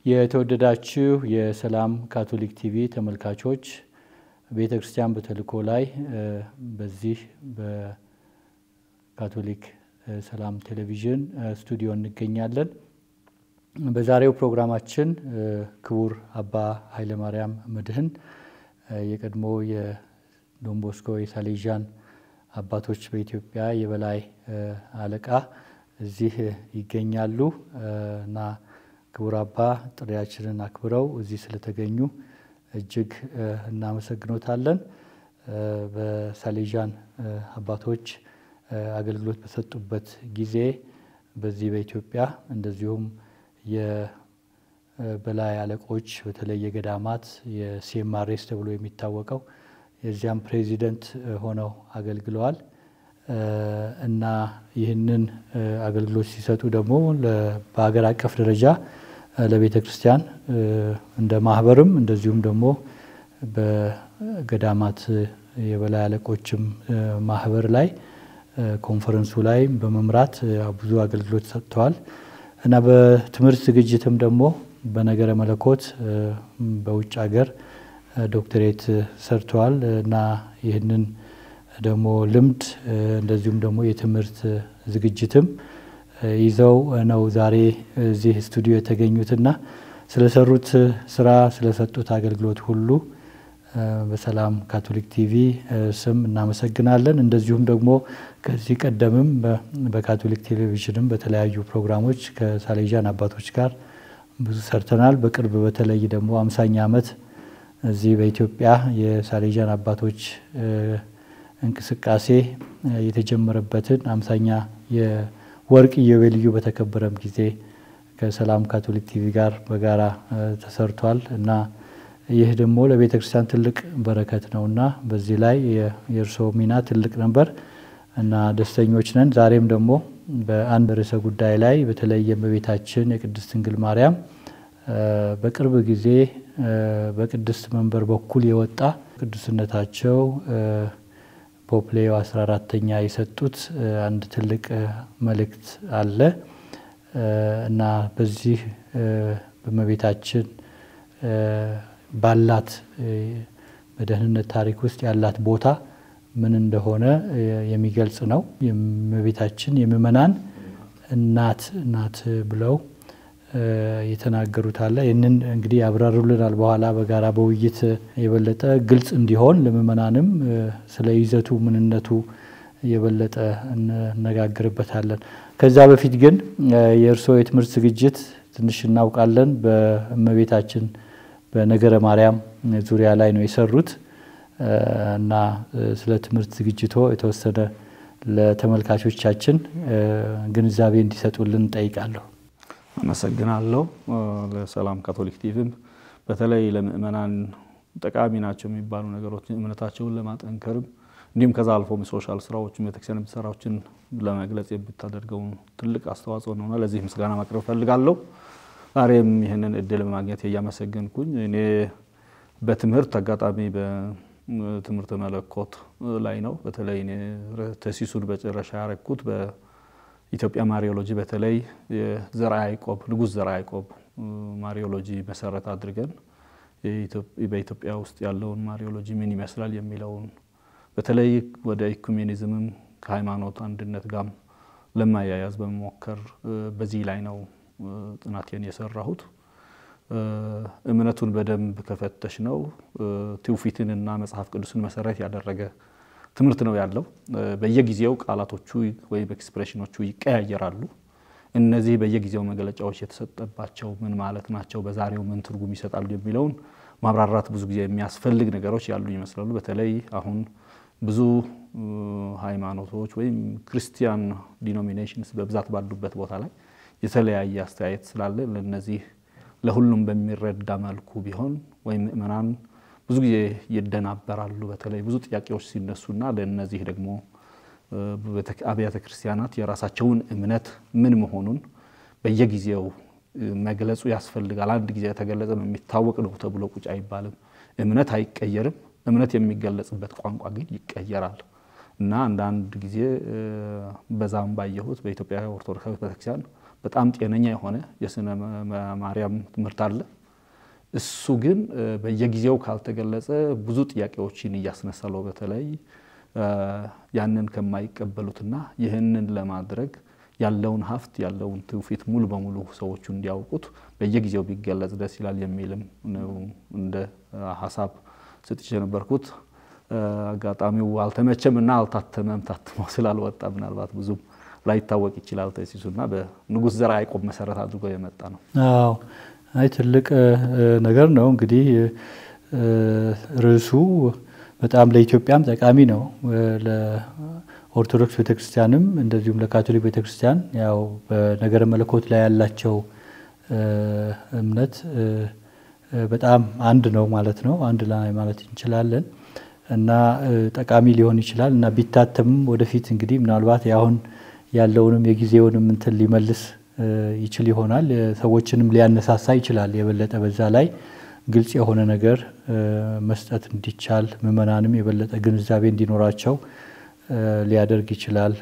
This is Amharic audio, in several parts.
የተወደዳችሁ የሰላም ካቶሊክ ቲቪ ተመልካቾች ቤተክርስቲያን በተልእኮ ላይ በዚህ በካቶሊክ ሰላም ቴሌቪዥን ስቱዲዮ እንገኛለን። በዛሬው ፕሮግራማችን ክቡር አባ ኃይለ ማርያም መድህን የቀድሞ የዶን ቦስኮ የሳሌዣን አባቶች በኢትዮጵያ የበላይ አለቃ እዚህ ይገኛሉ እና ክቡር አባ ጥሪያችንን አክብረው እዚህ ስለተገኙ እጅግ እናመሰግኖታለን። በሳሌዣን አባቶች አገልግሎት በሰጡበት ጊዜ በዚህ በኢትዮጵያ እንደዚሁም የበላይ አለቆች በተለይ የገዳማት የሲኤምአርኤስ ተብሎ የሚታወቀው የዚያም ፕሬዚደንት ሆነው አገልግለዋል እና ይህንን አገልግሎት ሲሰጡ ደግሞ በአገር አቀፍ ደረጃ ለቤተክርስቲያን እንደ ማህበርም እንደዚሁም ደግሞ በገዳማት የበላይ አለቆችም ማህበር ላይ ኮንፈረንሱ ላይ በመምራት ብዙ አገልግሎት ሰጥተዋል እና በትምህርት ዝግጅትም ደግሞ በነገረ መለኮት በውጭ ሀገር ዶክተሬት ሰርተዋል እና ይህንን ደግሞ ልምድ እንደዚሁም ደግሞ የትምህርት ዝግጅትም ይዘው ነው ዛሬ እዚህ ስቱዲዮ የተገኙትና ስለሰሩት ስራ ስለሰጡት አገልግሎት ሁሉ በሰላም ካቶሊክ ቲቪ ስም እናመሰግናለን። እንደዚሁም ደግሞ ከዚህ ቀደምም በካቶሊክ ቴሌቪዥንም በተለያዩ ፕሮግራሞች ከሳሌዣን አባቶች ጋር ብዙ ሰርተናል። በቅርብ በተለይ ደግሞ 50ኛ ዓመት እዚህ በኢትዮጵያ የሳሌዣን አባቶች እንቅስቃሴ የተጀመረበትን 50ኛ የወርቅ ኢዮቤልዩ በተከበረም ጊዜ ከሰላም ካቶሊክ ቲቪ ጋር በጋራ ተሰርቷል እና ይህ ደግሞ ለቤተክርስቲያን ትልቅ በረከት ነውና በዚህ ላይ የእርሶ ሚና ትልቅ ነበር እና ደስተኞች ነን። ዛሬም ደግሞ በአንድ ርዕሰ ጉዳይ ላይ በተለይ የእመቤታችን የቅድስት ድንግል ማርያም በቅርብ ጊዜ በቅድስት መንበር በኩል የወጣ ቅዱስነታቸው ፖፕ ሌዮ 14ኛ የሰጡት አንድ ትልቅ መልእክት አለ እና በዚህ በእመቤታችን ባላት በደህንነት ታሪክ ውስጥ ያላት ቦታ ምን እንደሆነ የሚገልጽ ነው። የእመቤታችን የምእመናን እናት ብለው የተናገሩት አለ። ይህንን እንግዲህ ያብራሩልናል በኋላ በጋራ በውይይት የበለጠ ግልጽ እንዲሆን ለምእመናንም ስለ ይዘቱ ምንነቱ የበለጠ እንነጋገርበታለን። ከዛ በፊት ግን የእርሶ የትምህርት ዝግጅት ትንሽ እናውቃለን። በእመቤታችን በነገረ ማርያም ዙሪያ ላይ ነው የሰሩት እና ስለ ትምህርት ዝግጅቶ የተወሰነ ለተመልካቾቻችን ግንዛቤ እንዲሰጡልን ጠይቃለሁ። አመሰግናለሁ። ለሰላም ካቶሊክ ቲቪም በተለይ ለምእመናን ጠቃሚ ናቸው የሚባሉ ነገሮች እምነታቸውን ለማጠንከርም እንዲሁም ከዛ አልፎ ሶሻል ስራዎችን ቤተክርስቲያን ስራዎችን ለመግለጽ የምታደርገው ትልቅ አስተዋጽኦ ነውና ለዚህ ምስጋና ማቅረብ ፈልጋለሁ። ዛሬም ይሄንን እድል በማግኘት ያመሰግንኩኝ እኔ በትምህርት አጋጣሚ በትምህርት መለኮት ላይ ነው። በተለይ እኔ ተሲሱን በጨረሻ ያረኩት በኢትዮጵያ ማሪዮሎጂ በተለይ የዘርዓ ያዕቆብ ንጉስ ዘርዓ ያዕቆብ ማሪዮሎጂ መሰረት አድርገን በኢትዮጵያ ውስጥ ያለውን ማሪዮሎጂ ምን ይመስላል የሚለውን በተለይ ወደ ኢኩሜኒዝምም ከሃይማኖት አንድነት ጋር ለማያያዝ በመሞከር በዚህ ላይ ነው ጥናቴን የሰራሁት። እምነቱን በደንብ ከፈተሽ ነው ትውፊትንና መጽሐፍ ቅዱስን መሰረት ያደረገ ትምህርት ነው ያለው። በየጊዜው ቃላቶቹ ወይ ኤክስፕሬሽኖቹ ይቀያየራሉ። እነዚህ በየጊዜው መገለጫዎች የተሰጠባቸው ምን ማለት ናቸው፣ በዛሬው ምን ትርጉም ይሰጣሉ የሚለውን ማብራራት ብዙ ጊዜ የሚያስፈልግ ነገሮች ያሉ ይመስላሉ። በተለይ አሁን ብዙ ሃይማኖቶች ወይም ክርስቲያን ዲኖሚኔሽንስ በብዛት ባሉበት ቦታ ላይ የተለያየ አስተያየት ስላለ ለነዚህ ለሁሉም በሚረዳ መልኩ ቢሆን ወይም ምእመናን ብዙ ጊዜ ይደናበራሉ። በተለይ ብዙ ጥያቄዎች ሲነሱና ለነዚህ ደግሞ አብያተ ክርስቲያናት የራሳቸውን እምነት ምን መሆኑን በየጊዜው መግለጹ ያስፈልጋል። አንድ ጊዜ ተገለጸ የሚታወቅ ነው ተብሎ ቁጭ አይባልም። እምነት አይቀየርም። እምነት የሚገለጽበት ቋንቋ ግን ይቀየራል እና አንዳንድ ጊዜ በዛም ባየሁት በኢትዮጵያ ኦርቶዶክስ ቤተክርስቲያን በጣም ጤነኛ የሆነ የስነ ማርያም ትምህርት አለ። እሱ ግን በየጊዜው ካልተገለጸ ብዙ ጥያቄዎችን እያስነሳለው በተለይ ያንን ከማይቀበሉትና ይህንን ለማድረግ ያለውን ሀፍት ያለውን ትውፊት ሙሉ በሙሉ ሰዎቹ እንዲያውቁት በየጊዜው ቢገለጽ ደስ ይላል የሚልም ነው እንደ ሐሳብ ስትጭ ነበርኩት። አጋጣሚው አልተመቸምና አልታተመም ታትሞ ስላልወጣ ምናልባት ብዙም ላይታወቅ ይችላል ተሲሱና በንጉስ ዘርዓ ያዕቆብ መሰረት አድርጎ የመጣ ነው። አዎ አይ ትልቅ ነገር ነው እንግዲህ ርዕሱ በጣም ለኢትዮጵያም ጠቃሚ ነው። ለኦርቶዶክስ ቤተክርስቲያንም እንደዚሁም ለካቶሊክ ቤተክርስቲያን ያው በነገረ መለኮት ላይ ያላቸው እምነት በጣም አንድ ነው ማለት ነው። አንድ ላይ ማለት እንችላለን እና ጠቃሚ ሊሆን ይችላል እና ቢታተምም ወደፊት እንግዲህ ምናልባት ያሁን ያለውንም የጊዜውንም እንትን ሊመልስ ይችል ይሆናል። ሰዎችንም ሊያነሳሳ ይችላል። የበለጠ በዛ ላይ ግልጽ የሆነ ነገር መስጠት እንዲቻል ምእመናንም የበለጠ ግንዛቤ እንዲኖራቸው ሊያደርግ ይችላል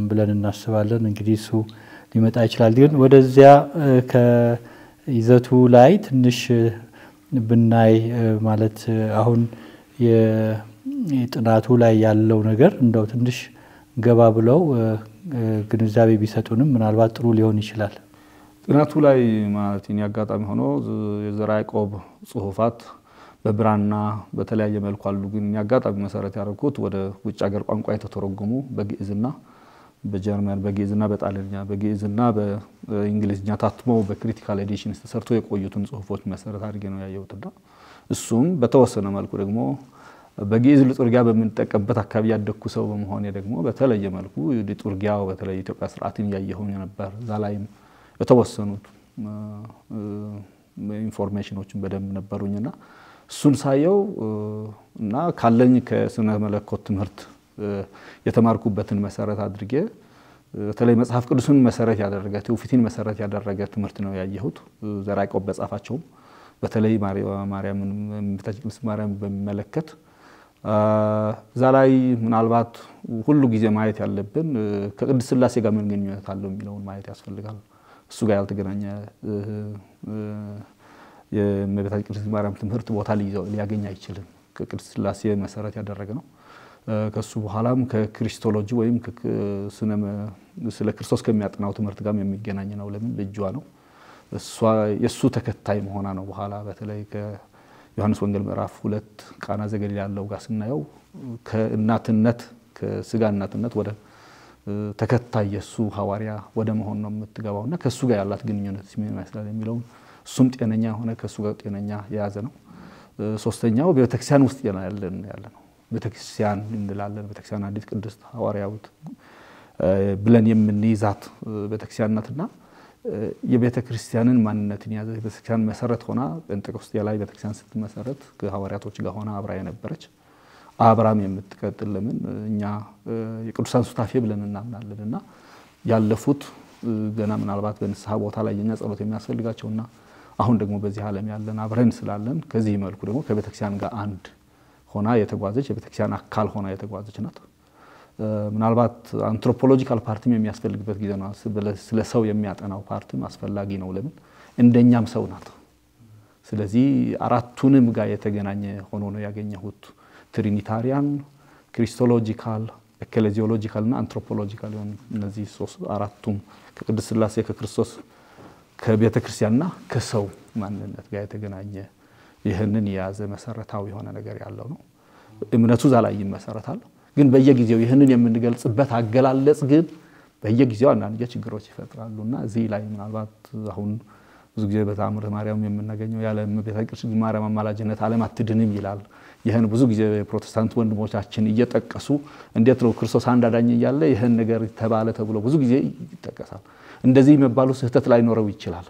ብለን እናስባለን። እንግዲህ እሱ ሊመጣ ይችላል። ግን ወደዚያ ከይዘቱ ላይ ትንሽ ብናይ ማለት አሁን የጥናቱ ላይ ያለው ነገር እንደው ትንሽ ገባ ብለው ግንዛቤ ቢሰጡንም ምናልባት ጥሩ ሊሆን ይችላል። ጥናቱ ላይ ማለት ያጋጣሚ ሆኖ የዘርዓ ያዕቆብ ጽሁፋት በብራና በተለያየ መልኩ አሉ። ግን ያጋጣሚ መሰረት ያደረኩት ወደ ውጭ ሀገር ቋንቋ የተተረጎሙ በግዕዝና በጀርመን በግዕዝና በጣሊያንኛ በግዕዝና በእንግሊዝኛ ታትመው በክሪቲካል ኤዲሽንስ ተሰርቶ የቆዩትን ጽሁፎች መሰረት አድርጌ ነው ያየሁትና እሱም በተወሰነ መልኩ ደግሞ በግዕዝ ሊጡርጊያ በምንጠቀምበት አካባቢ ያደኩ ሰው በመሆኔ ደግሞ በተለየ መልኩ ሊጡርጊያው በተለይ ኢትዮጵያ ስርዓትን ያየሁኝ ነበር። ዛላይም የተወሰኑት ኢንፎርሜሽኖችን በደንብ ነበሩኝና እሱን ሳየው እና ካለኝ ከስነ መለኮት ትምህርት የተማርኩበትን መሰረት አድርጌ በተለይ መጽሐፍ ቅዱስን መሰረት ያደረገ ትውፊትን መሰረት ያደረገ ትምህርት ነው ያየሁት። ዘርዓ ያዕቆብ በጻፋቸው በተለይ ማርያምን ቤተክርስቲያን ማርያም በሚመለከት ዛላይ ምናልባት ሁሉ ጊዜ ማየት ያለብን ከቅድስት ሥላሴ ጋር ምን ግንኙነት አለው የሚለውን ማየት ያስፈልጋል። እሱ ጋር ያልተገናኘ የቤተክርስቲያን ማርያም ትምህርት ቦታ ሊያገኝ አይችልም። ከቅድስት ሥላሴ መሰረት ያደረገ ነው። ከሱ በኋላም ከክሪስቶሎጂ ወይም ስለ ክርስቶስ ከሚያጠናው ትምህርት ጋር የሚገናኝ ነው። ለምን ልጇ ነው የሱ ተከታይ መሆና ነው። በኋላ በተለይ ከዮሐንስ ወንጌል ምዕራፍ 2 ቃና ዘገሊላ ያለው ጋር ስናየው ከእናትነት ከስጋ እናትነት ወደ ተከታይ የሱ ሐዋርያ ወደ መሆን ነው የምትገባውና ከሱ ጋር ያላት ግንኙነት ምን ይመስላል የሚለው እሱም ጤነኛ ሆነ ከሱ ጋር ጤነኛ የያዘ ነው። ሶስተኛው በቤተክርስቲያን ውስጥ ያለ ነው። ቤተክርስቲያን እንላለን። ቤተክርስቲያን አንዲት ቅድስት ሐዋርያዊት ብለን የምንይዛት ቤተክርስቲያን ናትና የቤተክርስቲያንን ማንነትን ያዘ ቤተክርስቲያን መሰረት ሆና ጴንጤቆስጤ ላይ ቤተክርስቲያን ስትመሰረት ከሐዋርያቶች ጋር ሆና አብራ የነበረች አብራም የምትቀጥል ለምን እኛ የቅዱሳን ሱታፌ ብለን እናምናለንና ያለፉት ገና ምናልባት በንስሐ ቦታ ላይ የኛ ጸሎት የሚያስፈልጋቸውና አሁን ደግሞ በዚህ ዓለም ያለን አብረን ስላለን ከዚህ መልኩ ደግሞ ከቤተክርስቲያን ጋር አንድ ሆና የተጓዘች የቤተክርስቲያን አካል ሆና የተጓዘች ናት። ምናልባት አንትሮፖሎጂካል ፓርቲም የሚያስፈልግበት ጊዜ ነው። ስለ ሰው የሚያጠናው ፓርቲም አስፈላጊ ነው። ለምን እንደኛም ሰው ናት። ስለዚህ አራቱንም ጋር የተገናኘ ሆኖ ነው ያገኘሁት። ትሪኒታሪያን፣ ክሪስቶሎጂካል፣ ኤክሌዚዮሎጂካል እና አንትሮፖሎጂካል የሆኑ እነዚህ አራቱም ከቅድስት ሥላሴ ከክርስቶስ ከቤተክርስቲያንና ከሰው ማንነት ጋር የተገናኘ ይህንን የያዘ መሰረታዊ የሆነ ነገር ያለው ነው። እምነቱ ዛላይ ይመሰረታል። ግን በየጊዜው ይህንን የምንገልጽበት አገላለጽ ግን በየጊዜው አንዳንድ ችግሮች ይፈጥራሉና እዚህ ላይ ምናልባት አሁን ብዙ ጊዜ በተአምረ ማርያም የምናገኘው ያለ ቤተክርስቲያን ማርያም አማላጅነት ዓለም አትድንም ይላል። ይሄን ብዙ ጊዜ ፕሮቴስታንት ወንድሞቻችን እየጠቀሱ እንዴት ነው ክርስቶስ አንድ አዳኝ እያለ ይሄን ነገር ተባለ ተብሎ ብዙ ጊዜ ይጠቀሳል። እንደዚህ መባሉ ስህተት ላይ ኖረው ይችላል።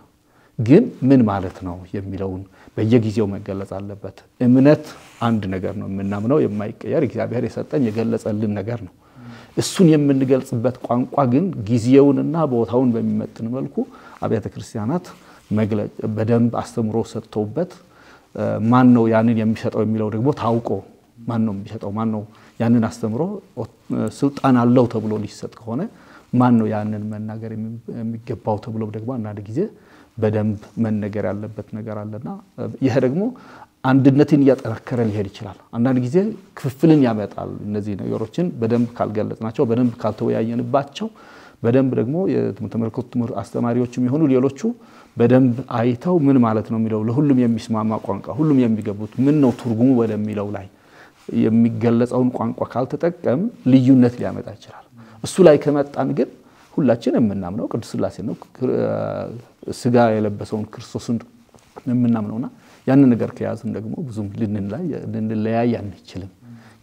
ግን ምን ማለት ነው የሚለውን በየጊዜው መገለጽ አለበት። እምነት አንድ ነገር ነው የምናምነው የማይቀየር እግዚአብሔር የሰጠን የገለጸልን ነገር ነው። እሱን የምንገልጽበት ቋንቋ ግን ጊዜውንና ቦታውን በሚመጥን መልኩ አብያተ ክርስቲያናት መግለጽ በደንብ አስተምሮ ሰጥተውበት ማን ነው ያንን የሚሰጠው የሚለው ደግሞ ታውቆ ማን ነው የሚሰጠው ማን ነው ያንን አስተምሮ ስልጣን አለው ተብሎ ሊሰጥ ከሆነ ማን ነው ያንን መናገር የሚገባው ተብሎ ደግሞ አንዳንድ ጊዜ በደንብ መነገር ያለበት ነገር አለና ይሄ ደግሞ አንድነትን ያጠናከረ ሊሄድ ይችላል አንዳንድ ጊዜ ክፍፍልን ያመጣል እነዚህ ነገሮችን በደንብ ካልገለጽናቸው በደንብ ካልተወያየንባቸው በደንብ ደግሞ የትምህርት አስተማሪዎችም ይሆኑ ሌሎቹ በደንብ አይተው ምን ማለት ነው የሚለው ለሁሉም የሚስማማ ቋንቋ ሁሉም የሚገቡት ምን ነው ትርጉሙ ወደሚለው ላይ የሚገለጸውን ቋንቋ ካልተጠቀም ልዩነት ሊያመጣ ይችላል እሱ ላይ ከመጣን ግን ሁላችን የምናምነው ቅዱስ ሥላሴ ነው ስጋ የለበሰውን ክርስቶስን የምናምነውና ያንን ነገር ከያዝን ደግሞ ብዙም ልንለያይ አንችልም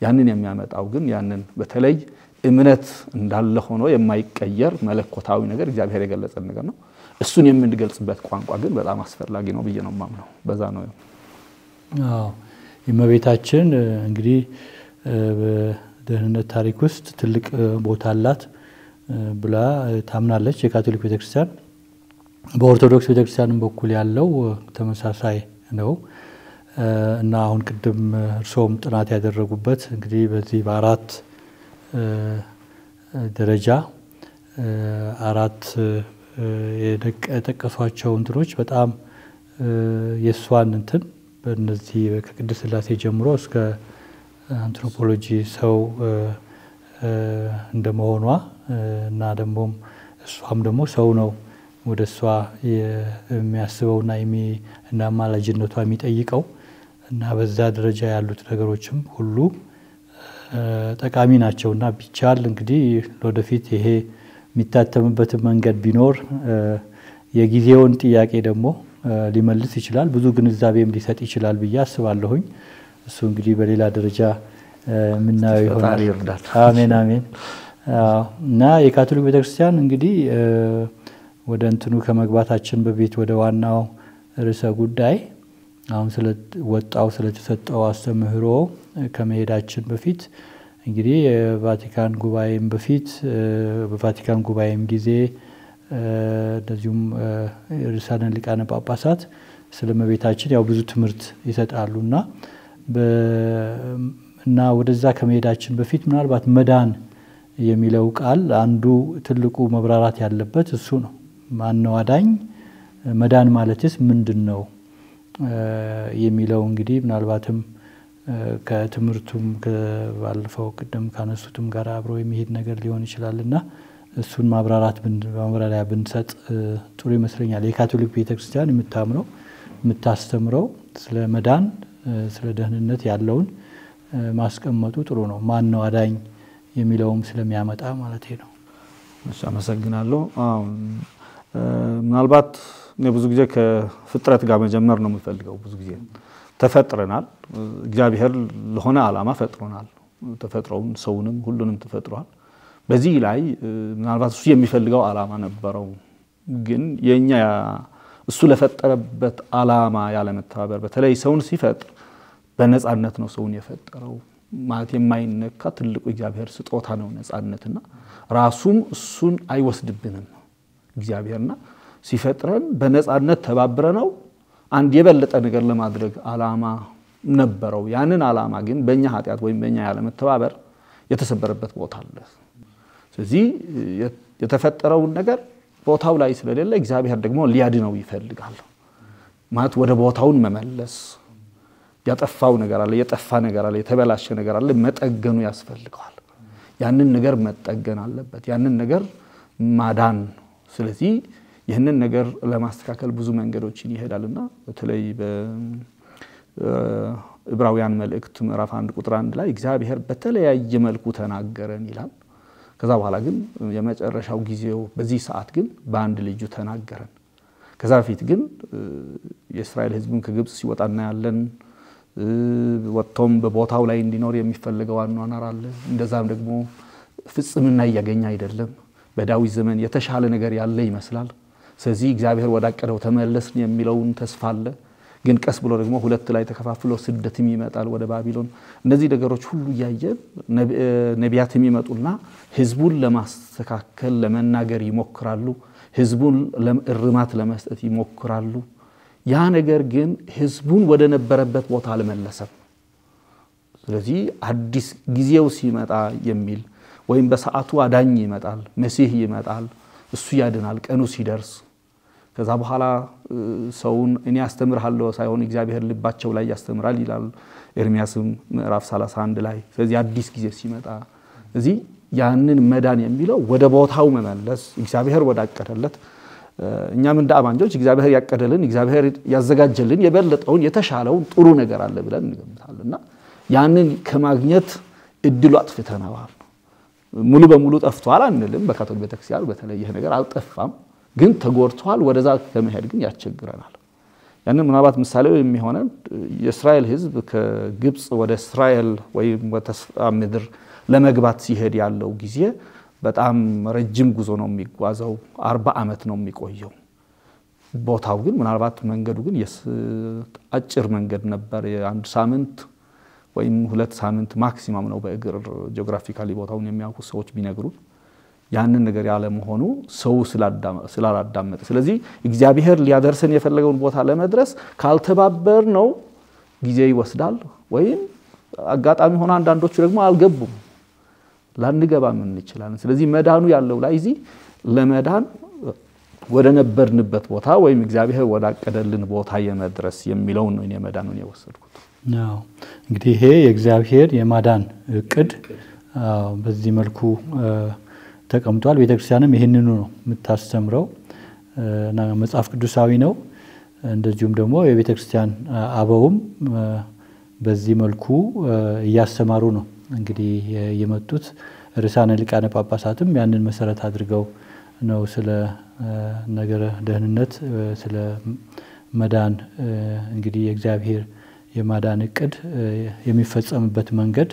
ያንን የሚያመጣው ግን ያንን በተለይ እምነት እንዳለ ሆኖ የማይቀየር መለኮታዊ ነገር እግዚአብሔር የገለጸን ነገር ነው እሱን የምንገልጽበት ቋንቋ ግን በጣም አስፈላጊ ነው ብዬ ነው ማምነው በዛ ነው አዎ የመቤታችን እንግዲህ በደህንነት ታሪክ ውስጥ ትልቅ ቦታ አላት ብላ ታምናለች የካቶሊክ ቤተክርስቲያን በኦርቶዶክስ ቤተክርስቲያንም በኩል ያለው ተመሳሳይ ነው እና አሁን ቅድም እርሶም ጥናት ያደረጉበት እንግዲህ በዚህ በአራት ደረጃ አራት የጠቀሷቸው እንትኖች በጣም የሷን እንትን በእነዚህ ከቅድስት ሥላሴ ጀምሮ እስከ አንትሮፖሎጂ ሰው እንደመሆኗ እና ደሞም እሷም ደግሞ ሰው ነው ወደሷ የሚያስበውና እና ማላጅነቷ የሚጠይቀው እና በዛ ደረጃ ያሉት ነገሮችም ሁሉ ጠቃሚ ናቸውና ቢቻል እንግዲህ ወደፊት ይሄ የሚታተምበት መንገድ ቢኖር የጊዜውን ጥያቄ ደግሞ ሊመልስ ይችላል ብዙ ግንዛቤም ሊሰጥ ይችላል ብዬ አስባለሁኝ እሱ እንግዲህ በሌላ ደረጃ ምናየው ይሆናል አሜን አሜን እና የካቶሊክ ቤተክርስቲያን እንግዲህ ወደ እንትኑ ከመግባታችን በፊት ወደ ዋናው ርዕሰ ጉዳይ አሁን ስለተሰጠው አስተምህሮ ከመሄዳችን በፊት እንግዲህ የቫቲካን ጉባኤም በፊት በቫቲካን ጉባኤም ጊዜ እንደዚሁም ርዕሳነ ሊቃነ ጳጳሳት ስለመቤታችን ያው ብዙ ትምህርት ይሰጣሉና እና ወደዛ ከመሄዳችን በፊት ምናልባት መዳን የሚለው ቃል አንዱ ትልቁ መብራራት ያለበት እሱ ነው ማን ነው አዳኝ መዳን ማለትስ ምንድነው የሚለው እንግዲህ ምናልባትም ከትምህርቱም ከባለፈው ቅድም ካነሱትም ጋር አብሮ የሚሄድ ነገር ሊሆን ይችላልና እሱን ማብራሪያ ብንሰጥ ጥሩ ይመስለኛል የካቶሊክ ቤተክርስቲያን የምታስተምረው ስለ መዳን ስለ ደህንነት ያለውን ማስቀመጡ ጥሩ ነው ማን ነው አዳኝ የሚለውም ስለሚያመጣ ማለት ነው እሺ አመሰግናለሁ ምናልባት ብዙ ጊዜ ከፍጥረት ጋር መጀመር ነው የምፈልገው ብዙ ጊዜ ተፈጥረናል እግዚአብሔር ለሆነ ዓላማ ፈጥሮናል ተፈጥሮውን ሰውንም ሁሉንም ተፈጥሯል በዚህ ላይ ምናልባት እሱ የሚፈልገው ዓላማ ነበረው ግን የኛ እሱ ለፈጠረበት ዓላማ ያለ መተባበር በተለይ ሰውን ሲፈጥር በነጻነት ነው ሰውን የፈጠረው ማለት የማይነካ ትልቁ እግዚአብሔር ስጦታ ነው ነጻነትና ራሱም እሱን አይወስድብንም እግዚአብሔርና ሲፈጥረን በነጻነት ተባብረነው አንድ የበለጠ ነገር ለማድረግ ዓላማ ነበረው ያንን ዓላማ ግን በእኛ ኃጢአት ወይም በእኛ ያለ መተባበር የተሰበረበት ቦታ አለ ስለዚህ የተፈጠረው ነገር ቦታው ላይ ስለሌለ እግዚአብሔር ደግሞ ሊያድነው ይፈልጋል ማለት ወደ ቦታውን መመለስ ያጠፋው ነገር አለ የጠፋ ነገር አለ የተበላሸ ነገር አለ መጠገኑ ያስፈልጋል ያንን ነገር መጠገን አለበት ያንን ነገር ማዳን ስለዚህ ይህንን ነገር ለማስተካከል ብዙ መንገዶችን ይሄዳልና በተለይ በዕብራውያን መልእክት ምዕራፍ 1 ቁጥር 1 ላይ እግዚአብሔር በተለያየ መልኩ ተናገረን ይላል ከዛ በኋላ ግን የመጨረሻው ጊዜው በዚህ ሰዓት ግን በአንድ ልጁ ተናገረን ከዛ በፊት ግን የእስራኤል ሕዝብን ከግብጽ ሲወጣና ያለን ወጥቶም በቦታው ላይ እንዲኖር የሚፈልገው አኗኗር አለ እንደዛም ደግሞ ፍጽምና ያገኛ አይደለም በዳዊት ዘመን የተሻለ ነገር ያለ ይመስላል ስለዚህ እግዚአብሔር ወዳቀደው ተመለስን የሚለውን ተስፋ አለ ግን ቀስ ብሎ ደግሞ ሁለት ላይ ተከፋፍሎ ስደትም ይመጣል ወደ ባቢሎን እነዚህ ነገሮች ሁሉ ያየን ነቢያትም ይመጡና ህዝቡን ለማስተካከል ለመናገር ይሞክራሉ ህዝቡን ለእርማት ለመስጠት ይሞክራሉ ያ ነገር ግን ህዝቡን ወደ ነበረበት ቦታ አልመለሰም ስለዚህ አዲስ ጊዜው ሲመጣ የሚል ወይም በሰዓቱ አዳኝ ይመጣል መሲህ ይመጣል እሱ ያድናል ቀኑ ሲደርስ ከዛ በኋላ ሰውን እኔ አስተምርሃለሁ ሳይሆን እግዚአብሔር ልባቸው ላይ ያስተምራል ይላል ኤርሚያስም ምዕራፍ 31 ላይ ስለዚህ አዲስ ጊዜ ሲመጣ እዚህ ያንን መዳን የሚለው ወደ ቦታው መመለስ እግዚአብሔር ወዳቀደለት እኛም እንደ አማኞች እግዚአብሔር ያቀደልን እግዚአብሔር ያዘጋጀልን የበለጠውን የተሻለውን ጥሩ ነገር አለ ብለን እንገምታለንና ያንን ከማግኘት እድሉ አጥፍተናል ሙሉ በሙሉ ጠፍቷል አንልም በካቶሊክ ቤተክርስቲያን በተለየ ነገር አልጠፋም ግን ተጎርቷል ወደዛ ከመሄድ ግን ያስቸግረናል ያንን ምናልባት ምሳሌው የሚሆነው የእስራኤል ህዝብ ከግብጽ ወደ እስራኤል ወይም ወደ ተስፋ ምድር ለመግባት ሲሄድ ያለው ጊዜ በጣም ረጅም ጉዞ ነው የሚጓዘው 40 አመት ነው የሚቆየው ቦታው ግን ምናልባት መንገዱ ግን አጭር መንገድ ነበር የአንድ ሳምንት ወይም 2 ሳምንት ማክሲማም ነው በእግር ጂኦግራፊካሊ ቦታውን የሚያውቁ ሰዎች ቢነግሩ ያንን ነገር ያለ መሆኑ ሰው ስላላዳመጠ ስለዚህ እግዚአብሔር ሊያደርሰን የፈለገውን ቦታ ለመድረስ ካልተባበር ነው ጊዜ ይወስዳል ወይም አጋጣሚ ሆነ አንዳንዶቹ ደግሞ አልገቡም ላንገባ ምን ይችላል ስለዚህ መዳኑ ያለው ላይ እዚ ለመዳን ወደ ነበርንበት ቦታ ወይም እግዚአብሔር ወዳቀደልን ቦታ የመድረስ የሚለው ነው እኔ መዳኑን የወሰድኩት ነው እንግዲህ ይሄ የእግዚአብሔር የማዳን እቅድ በዚህ መልኩ ተቀምጧል ቤተክርስቲያንም ይሄንኑ ነው የምታስተምረው እና መጽሐፍ ቅዱሳዊ ነው እንደዚሁም ደግሞ የቤተክርስቲያን አበውም በዚህ መልኩ ያስተማሩ ነው እንግዲህ የመጡት ርዕሳነ ሊቃነ ጳጳሳትም ያንን መሰረት አድርገው ነው ስለ ነገረ ደህንነት ስለ መዳን እንግዲህ የእግዚአብሔር የማዳን እቅድ የሚፈጸምበት መንገድ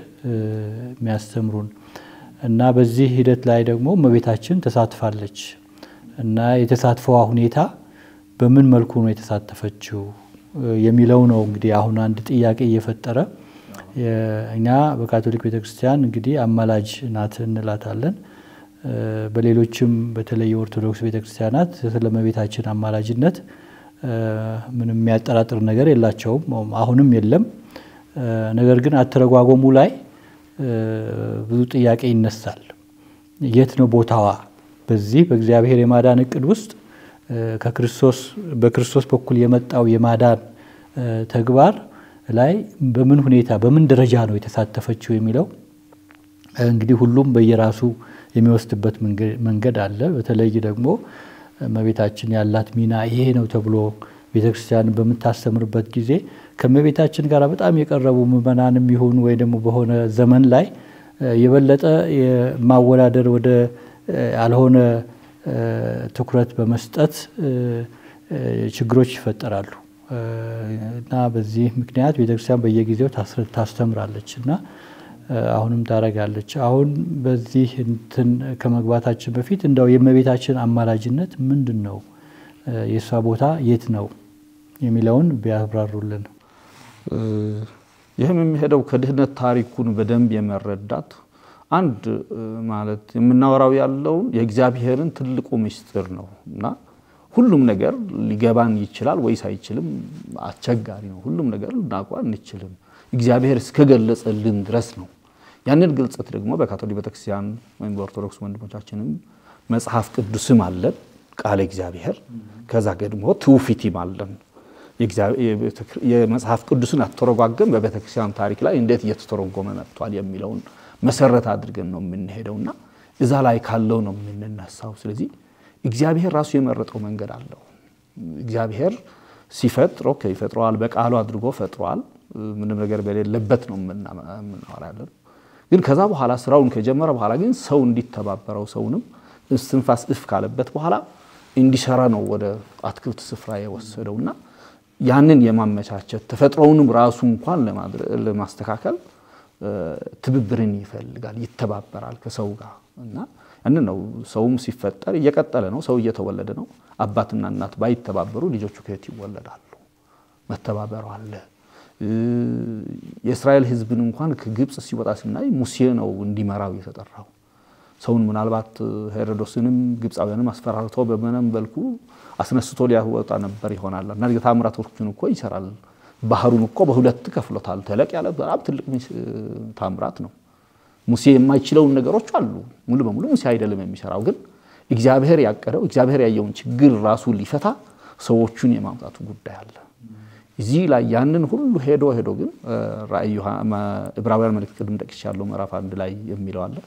የሚያስተምሩን እና በዚህ ሂደት ላይ ደግሞ እመቤታችን ተሳትፋለች እና የተሳትፈዋ ሁኔታ በምን መልኩ ነው የተሳተፈችው የሚለው ነው እንግዲህ አሁን አንድ ጥያቄ እየፈጠረ እኛ በካቶሊክ ቤተክርስቲያን እንግዲህ አማላጅ ናት እንላታለን በሌሎችም በተለይ ኦርቶዶክስ ቤተክርስቲያናት ስለ እመቤታችን አማላጅነት ምንም የሚያጠራጥር ነገር የላቸውም አሁንም የለም ነገር ግን አተረጓጎሙ ላይ ብዙ ጥያቄ ይነሳል የት ነው ቦታዋ በዚህ በእግዚአብሔር የማዳን እቅድ ውስጥ በክርስቶስ በኩል የመጣው የማዳን ተግባር ላይ በምን ሁኔታ በምን ደረጃ ነው የተሳተፈችው የሚለው እንግዲህ ሁሉም በየራሱ የሚወስድበት መንገድ አለ በተለይ ደግሞ እመቤታችን ያላት ሚና ይሄ ነው ተብሎ ቤተክርስቲያን በመታስተምርበት ጊዜ ከእመቤታችን ጋር በጣም የቀረቡ ምዕመናንም ይሁን ወይ ደግሞ በሆነ ዘመን ላይ የበለጠ የማወዳደር ወደ ያልሆነ ትኩረት በመስጠት ችግሮች ይፈጠራሉ እና በዚህ ምክንያት ቤተክርስቲያን በየጊዜው ታስተምራለችና አሁንም ታረጋለች አሁን በዚህ እንትን ከመግባታችን በፊት እንደው የእመቤታችን አማላጅነት ምንድነው የሷ ቦታ የት ነው የሚለውን ቢያብራሩልን ይሄም የሚሄደው ከድህነት ታሪኩን በደንብ የመረዳት አንድ ማለት የምናወራው ያለው የእግዚአብሔርን ትልቁ ምስጢር ነውና ሁሉም ነገር ሊገባን ይችላል ወይስ አይችልም አስቸጋሪ ነው ሁሉም ነገር ልናውቀው እንችልም እግዚአብሔር እስከገለጸልን ድረስ ነው ያንን ግልጽት ደግሞ በካቶሊክ ቤተክርስቲያን ወይም በኦርቶዶክስ ወንድሞቻችንም መጽሐፍ ቅዱስም አለ ቃል እግዚአብሔር ከዛ ደግሞ ትውፊትም አለን የመጽሐፍ ቅዱስን አተረጓጎም በቤተክርስቲያን ታሪክ ላይ እንዴት እየተተረጎመ መጥቷል የሚለውን መሰረት አድርገን ነው የምንሄደውና እዛ ላይ ካለው ነው የምንነሳው ስለዚህ እግዚአብሔር ራሱ የመረጠው መንገድ አለው እግዚአብሔር ሲፈጥር ይፈጥራል በቃሉ አድርጎ ፈጥሯል ምንም ነገር በሌለበት ነው የምናወራለን ግን ከዛ በኋላ ስራውን ከጀመረ በኋላ ግን ሰው እንዲተባበረው ሰውንም እስትንፋስ ካለበት በኋላ እንዲሰራ ነው ወደ አትክልት ስፍራ የወሰደውና ያንን የማመቻቸት ተፈጥሮውንም ራሱ እንኳን ለማስተካከል ትብብርን ይፈልጋል ይተባበራል ከሰው ጋር እና እንነው ሰውም ሲፈጠር እየቀጠለ ነው ሰው እየተወለደ ነው አባትና እናት ባይተባበሩ ልጆቹ ከየት ይወለዳሉ መተባበሩ አለ የእስራኤል ህዝብን እንኳን ከግብጽ ሲወጣ ሲናይ ሙሴ ነው እንዲመራው የተጠራው ሰውን ምናልባት ሄሮዶስንም ግብጻውያንም አስፈራርቶ በመነም በልኩ አስነስቶ ሊያወጣ ነበር ይሆናል እና ታምራቶቹን እኮ ይሰራል ባህሩን እኮ በሁለት ከፍሎታል ተለቅ ያለ በጣም ትልቅ ታምራት ነው ሙሴ የማይችለው ነገሮች አሉ ሙሉ በሙሉ ሙሴ አይደለም የሚሰራው ግን እግዚአብሔር ያቀደው እግዚአብሔር ያየውን ችግር ራሱ ሊፈታ ሰዎችን የማምጣቱ ጉዳይ አለ እዚህ ላይ ያንን ሁሉ ሄዶ ግን ራእይ ዕብራውያን መልእክት ቅድም ጠቅሻለሁ ምዕራፍ 1 ላይ የሚለው አለ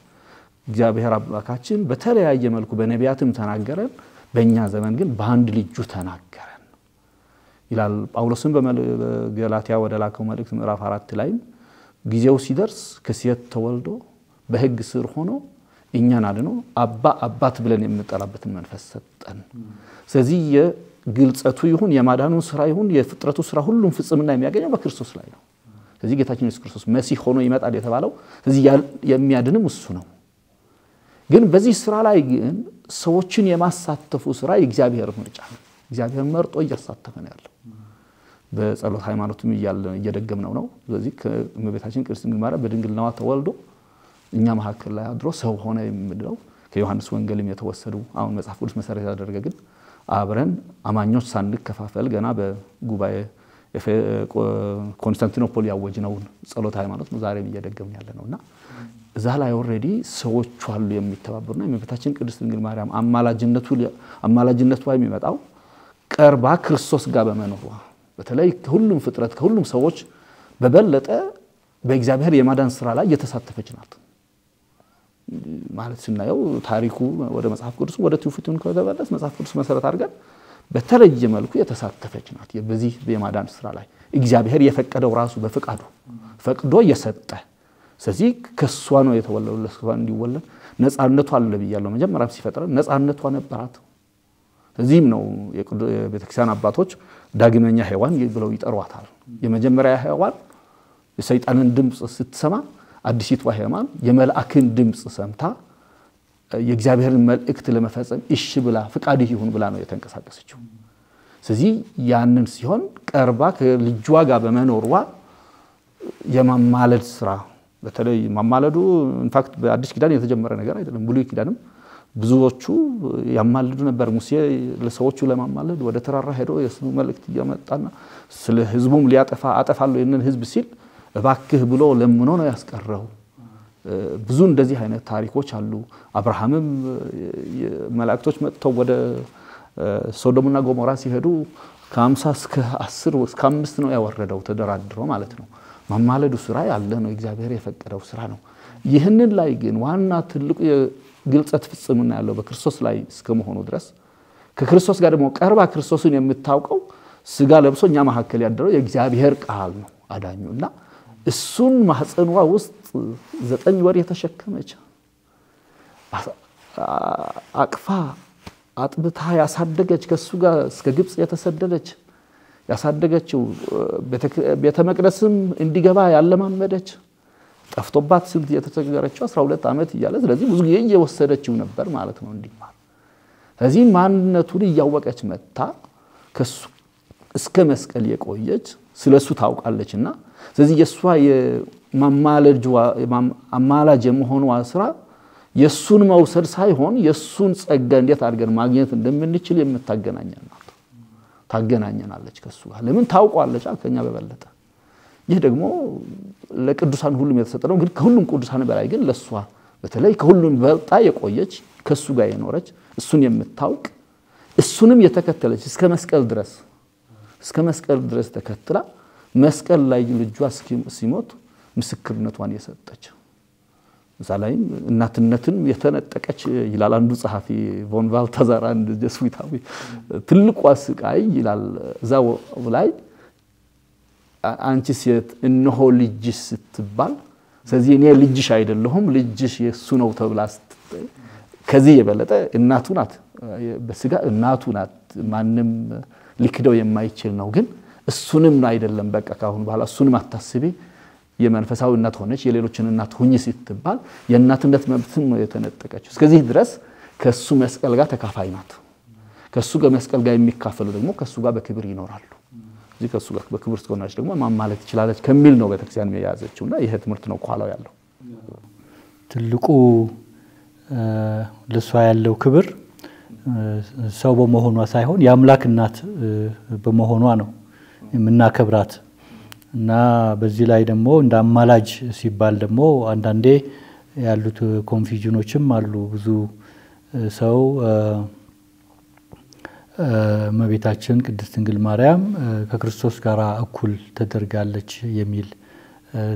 እግዚአብሔር አምላካችን በተለያየ መልኩ በነቢያትም ተናገረን በእኛ ዘመን ግን በአንድ ልጁ ተናገረን ይላል ጳውሎስም በገላትያ ወደ ላከው መልእክት ምዕራፍ 4 ላይ ጊዜው ሲደርስ ከሴት ተወልዶ በሕግ ስር ሆኖ እኛን አድኖ አባት ብለን የምንጠራበትን መንፈስ ሰጠን ስለዚህ የግልጸቱ ይሁን የማዳኑ ስራ ይሁን የፍጥረቱ ስራ ሁሉም ፍጽምና የሚያገኘው በክርስቶስ ላይ ነው ስለዚህ ጌታችን ኢየሱስ ክርስቶስ መሲህ ሆኖ ይመጣል የተባለው ስለዚህ የሚያድንም እሱ ነው ግን በዚህ ስራ ላይ ግን ሰዎችን የማሳተፉ ስራ የእግዚአብሔር ምርጫ ነው እግዚአብሔር መርጦ እያሳተፈ ነው ያለው በጸሎት ሃይማኖቱም እየደገምነው ነው ስለዚህ ከእመቤታችን ቅድስት ድንግል ማርያም በድንግልናዋ ተወልዶ እኛ መሐከል ላይ አድሮ ሰው ሆነ የሚለው ከዮሐንስ ወንጌልም የተወሰዱ አሁን መጽሐፍ ቅዱስ መሰረት ያደረገ ግን አብረን አማኞች ሳንከፋፈል ገና በጉባኤ ኮንስታንቲኖፖል ያወጅነው ጸሎት ሃይማኖት ነው ዛሬም እየደገምን ያለነውና እዛ ላይ ኦሬዲ ሰዎች አሉ የሚተባበሩና የእመቤታችን ቅድስት ድንግል ማርያም አማላጅነቱ የሚመጣው ቀርባ ክርስቶስ ጋር በመኖሯ በተለይ ከሁሉም ፍጥረት ከሁሉም ሰዎች በበለጠ በእግዚአብሔር የማዳን ስራ ላይ የተሳተፈች ናት ማለት ስናየው ታሪኩ ወደ መጽሐፍ ቅዱስ ወደ ትውፊቱን ከተበለስ መጽሐፍ ቅዱስ መሰረት አድርገን በተለየ መልኩ የተሳተፈች ናት በዚህ የማዳን ስራ ላይ እግዚአብሔር የፈቀደው ራሱ በፍቃዱ ፈቅዶ የሰጠ ስለዚህ ከሷ ነው የተወለደው ለሷ እንዲወለድ ነፃነቷ አለ ብያለሁ መጀመሪያም ሲፈጥረን ነፃነቷ ነበራት እዚህም ነው የቤተክርስቲያን አባቶች ዳግመኛ ሔዋን ብለው ይጠሯታል የመጀመሪያ ሔዋን የሰይጣንን ድምጽ ስትሰማ አዲሲቷ ሔዋን የመላእክን ድምጽ ሰምታ የእግዚአብሔርን መልእክት ለመፈጸም እሺ ብላ ፍቃድ ይሁን ብላ ነው የተንቀሳቀሰችው ስለዚህ ያንን ሲሆን ቀርባ ከልጇ ጋር በመኖርዋ የማማለድ ስራ በተለይ ማማለዱ ኢንፋክት በአዲስ ኪዳን የተጀመረ ነገር አይደለም ብሉይ ኪዳንም ብዙዎቹ ያማልዱ ነበር ሙሴ ለሰዎቹ ለማማለድ ወደ ተራራ ሄዶ የሱ መልእክት ያመጣና ስለ ህዝቡም አጠፋለሁ የነን ህዝብ ሲል እባክህ ብሎ ለምኖ ነው ያስቀረው ብዙ እንደዚህ አይነት ታሪኮች አሉ አብርሃምም መላእክቶች መጥተው ወደ ሶዶምና ጎሞራ ሲሄዱ ከ50 እስከ 10 እስከ 5 ነው ያወረደው ተደራድሮ ማለት ነው ማማለዱ ስራ ያለ ነው እግዚአብሔር የፈቀደው ስራ ነው ይህንን ላይ ግን ዋና ትልቁ ግልጽት ፍጽምና ያለው በክርስቶስ ላይ እስከመሆኑ ድረስ ከክርስቶስ ጋር ደግሞ ቀርባ ክርስቶስን የምታውቀው ስጋ ለብሶኛ መሐከል ያደረው የእግዚአብሔር ቃል ነው አዳኙና እሱን ማህፀኗ ውስጥ 9 ወር የተሸከመች አቅፋ አጥብታ ያሳደገች ከሱ ጋር እስከ ግብጽ የተሰደደች ያሳደገችው ቤተ መቅደስም እንዲገባ ያለማመደች ጠፍቶባት ስንት የተቸገረችው 12 አመት ይያለ ስለዚህ ብዙ ጊዜ እየወሰደችው ነበር ማለት ነው እንዲማር ስለዚህ ማንነቱን ያወቀች መጣ ከሱ እስከ መስቀል የቆየች ስለሱ ታውቃለችና ስለዚህ የሷ አማላጅ የመሆኗ ስራ የሱን መውሰድ ሳይሆን የሱን ጸጋ እንዴት አድርገን ማግኘት እንደምንችል ታገናኘናለች ከሱ ጋር ለምን ታውቋለች ከኛ በበለጠ ይህ ደግሞ ለቅዱሳን ሁሉም የተሰጠው ግን ከሁሉም ቅዱሳን በላይ ግን ለሷ በተለይ ከሁሉም በልጣ የቆየች ከሱ ጋር የኖረች እሱን የምታውቅ እሱንም የተከተለች እስከ መስቀል ድረስ ተከትላ መስቀል ላይ ልጇ ሲሞት ምስክርነቷን የሰጠች ዛላይም እናትነትን የተነጠቀች ይላል አንዱ ጸሐፊ ቮን ቫልታዛር አንድ ጀስዊታዊ ትልቁ አስቃይ ይላል ዛው ላይ አንቺ ሴት እነሆ ልጅሽ ስትባል ስለዚህ እኔ ልጅሽ አይደለሁም ልጅሽ የሱ ነው ተብላስ ከዚህ የበለጠ እናቱ ናት በስጋ እናቱ ናት ማንንም ሊክደው የማይችል ነው ግን እሱንም አይደለም በቃ ካሁን በኋላ እሱንም አታስቢ የመንፈሳዊ እናት ሆነች የሌሎችን እናት ሁኚ ስትባል የእናትነት መብትም ነው የተነጠቀችው እስከዚህ ድረስ ከሱ መስቀል ጋር ተካፋይ ናት ከሱ ጋር መስቀል ጋር የሚካፈሉ ደግሞ ከሱ ጋር በክብር ይኖራሉ እዚህ ከሱ ጋር በክብር እስከሆነች ደግሞ ማማለት ይችላልች ከሚል ነው ቤተክርስቲያን የያዘችውና ይሄ ትምህርት ነው ቋላው ያለው ትልቁ ለሷ ያለው ክብር ሰው በመሆኗ ሳይሆን የአምላክ እናት በመሆኗ ነው የምናከብራት እና በዚህ ላይ ደግሞ እንደ አማላጅ ሲባል ደግሞ አንዳንዴ ያሉት ኮንፊውዥኖችም አሉ። ብዙ ሰው እመቤታችን ቅድስት ድንግል ማርያም ከክርስቶስ ጋር እኩል ተደርጋለች የሚል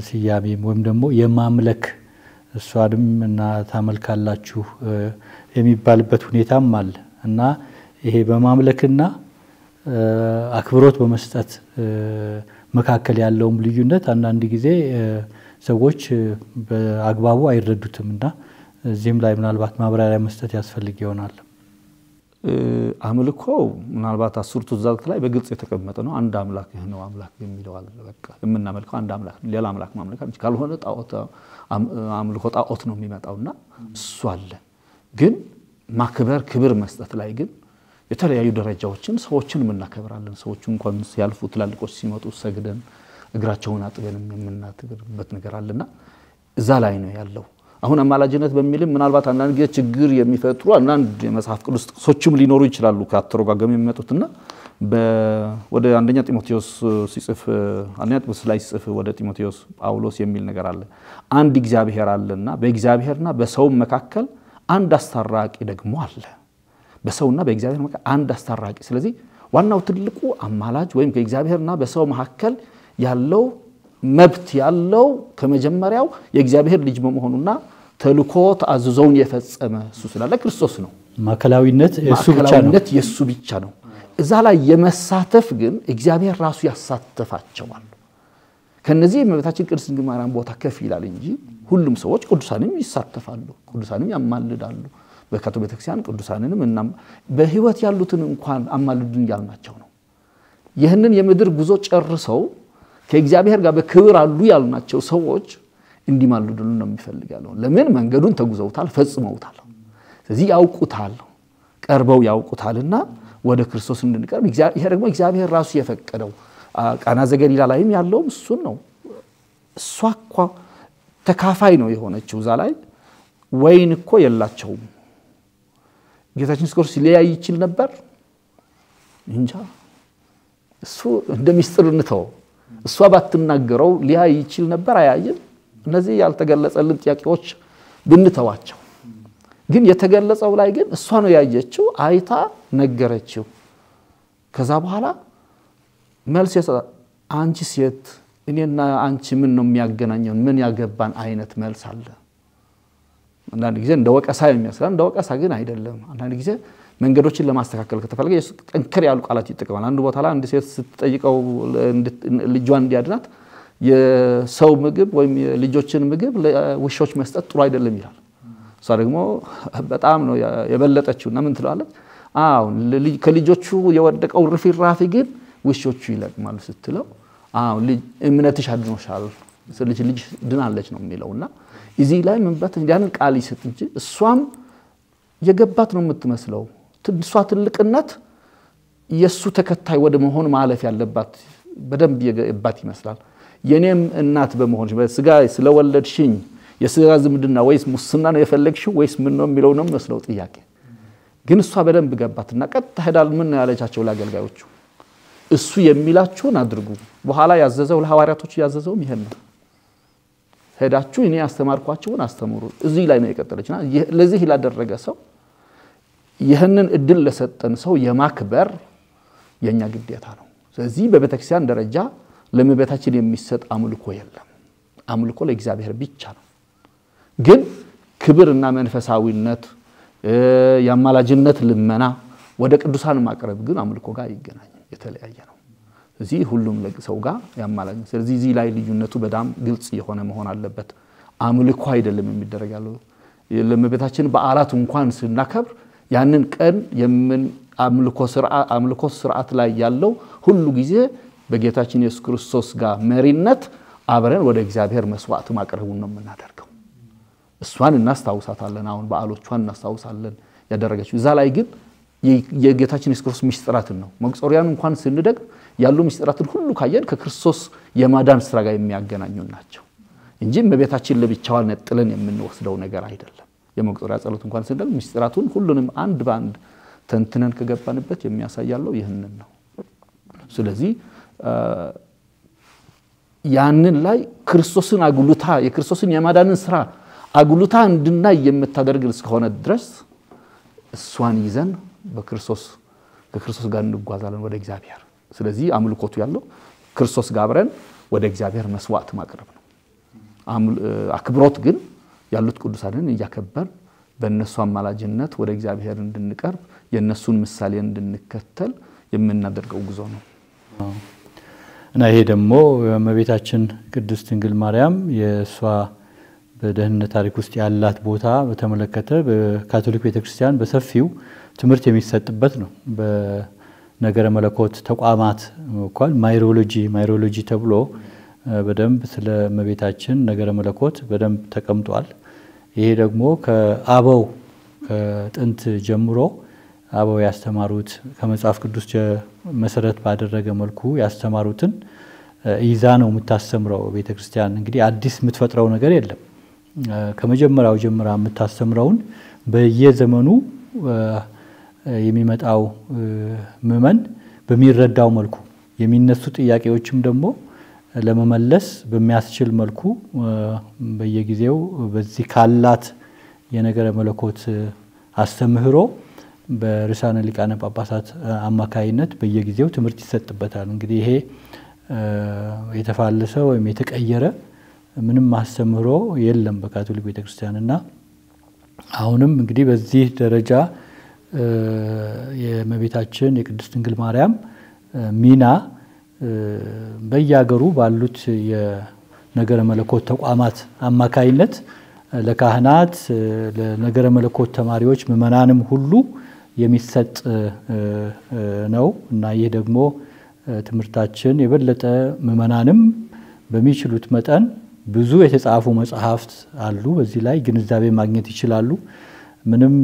ስያሜም ወይም ደግሞ የማምለክ እሷንም እና ታመልካላችሁ የሚባልበት ሁኔታም አለ እና ይሄ በማምለክና አክብሮት በመስጠት መካከል ያለውም ልዩነት አንዳንድ ጊዜ ሰዎች በአግባቡ አይረዱትምና እዚህም ላይ ምናልባት ማብራሪያ መስጠት ያስፈልግ ይሆናል። አምልኮ ምናልባት አስርቱ ትእዛዛት ላይ በግልጽ የተቀመጠ ነው። አንድ አምላክ ነው አምላክ የሚለው አለ። በቃ የምናመልከው አንድ አምላክ ነው። ሌላ አምላክ ማምለክ አንቺ ካልሆነ ጣዖት አምልኮ ጣዖት ነው የሚመጣውና እሱ አለ። ግን ማክበር ክብር መስጠት ላይ ግን የተለያዩ ደረጃዎችን ሰዎችን እናከብራለን። ሰዎች እንኳን ሲያልፉ ትላልቆች ሲመጡ ሰግደን እግራቸውን አጥበን የምናከብርበት ነገር አለና እዛ ላይ ነው ያለው። አሁን አማላጅነት በሚልም ምናልባት አንዳንድ ጊዜ ችግር የሚፈጥሩ አንዳንድ የመጽሐፍ ቅዱስ ጥቅሶችም ሊኖሩ ይችላሉ ካተረጓጎም የሚመጡትና ወደ አንደኛ ጢሞቴዎስ ሲጽፍ አንደኛ ጢሞቴዎስ ላይ ሲጽፍ ወደ ጢሞቴዎስ ጳውሎስ የሚል ነገር አለ። አንድ እግዚአብሔር አለና በእግዚአብሔርና በሰው መካከል አንድ አስታራቂ ደግሞ አለ። በሰውና በእግዚአብሔር መካከል አንድ አስታራቂ። ስለዚህ ዋናው ትልቁ አማላጅ ወይም ከእግዚአብሔርና በሰው መካከል ያለው መብት ያለው ከመጀመሪያው የእግዚአብሔር ልጅ በመሆኑና ተልኮ ተአዝዞውን የፈጸመ እሱ ስላለ ክርስቶስ ነው። ማከላዊነት የሱ ብቻ ነው። እዛ ላይ የመሳተፍ ግን እግዚአብሔር ራሱ ያሳተፋቸዋል። ከነዚህ እመቤታችን ቅድስት ድንግል ማርያም ቦታ ከፍ ይላል እንጂ ሁሉም ሰዎች ቅዱሳንም ይሳተፋሉ፣ ቅዱሳንም ያማልዳሉ። በካቶሊክ ቤተክርስቲያን ቅዱሳንንም እና በህይወት ያሉትን እንኳን አማልዱን ያልናቸው ነው። ይህንን የምድር ጉዞ ጨርሰው ከእግዚአብሔር ጋር በክብር አሉ ያልናቸው ሰዎች እንዲማልዱልን ነው የሚፈልጋለው። ለምን መንገዱን ተጉዘውታል፣ ፈጽመውታል። ስለዚህ ያውቁታል፣ ቀርበው ያውቁታልና ወደ ክርስቶስ እንድንቀርብ ይሄ ደግሞ እግዚአብሔር ራሱ የፈቀደው ቃና ዘገሊላ ላይም ያለው እሱ ነው። እሷ እኮ ተካፋይ ነው የሆነችው። እዛ ላይ ወይን እኮ የላቸውም። ጌታችን ክርስቶስ ሊያይ ይችል ነበር እንጃ። እሱ እንደሚስጥርንተው እሷ ባትናገረው ሊያይ ይችል ነበር፣ አያየም። እነዚህ ያልተገለጸልን ጥያቄዎች ብንተዋቸው ግን የተገለጸው ላይ ግን እሷ ነው ያየችው፣ አይታ ነገረችው። ከዛ በኋላ መልስ አንቺ ሴት እኔና አንቺ ምን ነው የሚያገናኘው? ምን ያገባን አይነት መልስ አለ። አንዳንድ ጊዜ እንደወቀሳ የሚያስቀር እንደወቀሳ ግን አይደለም። አንዳንድ ጊዜ መንገዶችን ለማስተካከል ከተፈለገ ጠንከር ያሉ ቃላት ይጠቀማል። አንድ ቦታ ላይ አንድ ሴት ስትጠይቀው ልጇን እንዲያድናት የሰው ምግብ ወይም የልጆችን ምግብ ለውሾች መስጠት ጥሩ አይደለም ይላል። እሷ ደግሞ በጣም ነው የበለጠችውና ምን ትላለች? አዎ ከልጆቹ የወደቀው ርፍራፊ ግን ውሾቹ ይለቅማሉ ስትለው፣ አዎ እምነትሽ አድኖሻል፣ ልጅ ድናለች ነው የሚለውና እዚህ ላይ መንበት እንዲያን ቃል ይሰጥ እንጂ እሷም የገባት ነው የምትመስለው። እሷ ትልቅነት የሱ ተከታይ ወደ መሆን ማለፍ ያለባት በደንብ የገባት ይመስላል። የኔም እናት በመሆንሽ በስጋ ስለወለድሽኝ የስጋ ዝምድና ወይስ ሙስና ነው የፈለግሽው ወይስ ምን ነው የሚለው ነው መስለው ጥያቄ። ግን እሷ በደንብ ገባትና ቀጥ ሄዳል። ምን ነው ያለቻቸው ለአገልጋዮቹ? እሱ የሚላችሁን አድርጉ። በኋላ ያዘዘው ለሐዋርያቶቹ ያዘዘው ይሄን ነው። ሄዳችሁ እኔ አስተማርኳችሁን አስተምሩ። እዚህ ላይ ነው የቀጠለችና ለዚህ ላደረገ ሰው ይሄንን እድል ለሰጠን ሰው የማክበር የኛ ግዴታ ነው። ስለዚህ በቤተክርስቲያን ደረጃ ለእመቤታችን የሚሰጥ አምልኮ የለም። አምልኮ ለእግዚአብሔር ብቻ ነው። ግን ክብርና መንፈሳዊነት ያማላጅነት ልመና ወደ ቅዱሳን ማቅረብ ግን አምልኮ ጋር ይገናኛል፣ የተለያየ ነው። ስለዚህ ሁሉም ለሰው ጋር ያማላጅ። ስለዚህ እዚህ ላይ ልዩነቱ በጣም ግልጽ የሆነ መሆን አለበት። አምልኮ አይደለም የሚደረጋለው። ለእመቤታችን በዓላት እንኳን ስናከብር ያንን ቀን የምን አምልኮ ስርዓት ላይ ያለው ሁሉ ጊዜ በጌታችን ኢየሱስ ክርስቶስ ጋር መሪነት አብረን ወደ እግዚአብሔር መስዋዕት ማቅረቡን ነው የምናደርገው። እሷን እናስታውሳታለን፣ አሁን በዓሎቿን እናስታውሳለን ያደረገችው። እዛ ላይ ግን የጌታችን ኢየሱስ ክርስቶስ ምስጢራትን ነው መቁጠሪያን እንኳን ስንደግ ያሉ ምስጢራትን ሁሉ ካየን ከክርስቶስ የማዳን ስራ ጋር የሚያገናኙ ናቸው እንጂ እመቤታችን ለብቻዋ ነጥለን የምንወስደው ነገር አይደለም። የመቁጠሪያ ጸሎት እንኳን ስንደግ ምስጢራቱን ሁሉንም አንድ በአንድ ተንትነን ከገባንበት የሚያሳያለው ይሄንን ነው። ስለዚህ ያንን ላይ ክርስቶስን አጉልታ የክርስቶስን የማዳንን ስራ አጉልታ እንድናይ የምታደርግ እስከሆነ ድረስ እሷን ይዘን ከክርስቶስ ጋር እንጓዛለን ወደ እግዚአብሔር። ስለዚህ አምልኮቱ ያለው ክርስቶስ ጋር አብረን ወደ እግዚአብሔር መስዋዕት ማቅረብ ነው። አክብሮት ግን ያሉት ቅዱሳንን እያከበር በእነሱ አማላጅነት ወደ እግዚአብሔር እንድንቀርብ የነሱን ምሳሌ እንድንከተል የምናደርገው ጉዞ ነው። እና ይሄ ደግሞ እመቤታችን ቅድስት ድንግል ማርያም የሷ በደህንነት ታሪክ ውስጥ ያላት ቦታ በተመለከተ በካቶሊክ ቤተክርስቲያን በሰፊው ትምህርት የሚሰጥበት ነው። በነገረ መለኮት ተቋማት እንኳን ማይሮሎጂ ተብሎ በደንብ ስለ እመቤታችን ነገረ መለኮት በደንብ ተቀምጧል። ይሄ ደግሞ ከአበው ከጥንት ጀምሮ አበው ያስተማሩት ከመጽሐፍ ቅዱስ መሰረት ባደረገ መልኩ ያስተማሩትን ይዛ ነው የምታስተምረው ቤተክርስቲያን። እንግዲህ አዲስ የምትፈጥረው ነገር የለም። ከመጀመሪያው ጀምራ የምታስተምረውን በየዘመኑ የሚመጣው ምእመን በሚረዳው መልኩ የሚነሱ ጥያቄዎችም ደግሞ ለመመለስ በሚያስችል መልኩ በየጊዜው በዚህ ካላት የነገረ መለኮት አስተምህሮ በርዕሳነ ሊቃነ ጳጳሳት አማካይነት በየጊዜው ትምህርት ይሰጥበታል። እንግዲህ ይሄ የተፋለሰ ወይም የተቀየረ ምንም አስተምህሮ የለም በካቶሊክ ቤተክርስቲያንና አሁንም እንግዲህ በዚህ ደረጃ የእመቤታችን የቅድስት ድንግል ማርያም ሚና በየሀገሩ ባሉት የነገረ መለኮት ተቋማት አማካይነት ለካህናት ለነገረ መለኮት ተማሪዎች ምእመናንም ሁሉ የሚሰጥ ነው እና ይህ ደግሞ ትምህርታችን የበለጠ ምእመናንም በሚችሉት መጠን ብዙ የተጻፉ መጽሐፍት አሉ። በዚህ ላይ ግንዛቤ ማግኘት ይችላሉ። ምንም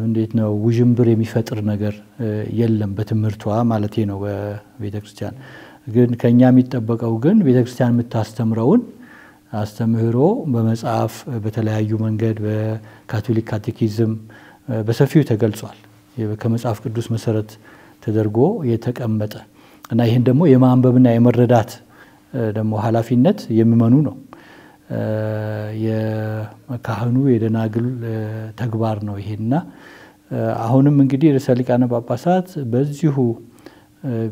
እንዴት ነው ውዥንብር የሚፈጥር ነገር የለም በትምህርቷ ማለቴ ነው በቤተክርስቲያን። ግን ከኛ የሚጠበቀው ግን ቤተክርስቲያን የምታስተምረውን አስተምህሮ በመጽሐፍ በተለያዩ መንገድ በካቶሊክ ካቴኪዝም በሰፊው ተገልጿል። ከመጽሐፍ ቅዱስ መሰረት ተደርጎ የተቀመጠ እና ይሄን ደግሞ የማንበብና የመረዳት ደግሞ ኃላፊነት የሚመኑ ነው። የካህኑ የደናግል ተግባር ነው ይሄና አሁንም እንግዲህ ርዕሰ ሊቃነ ጳጳሳት በዚሁ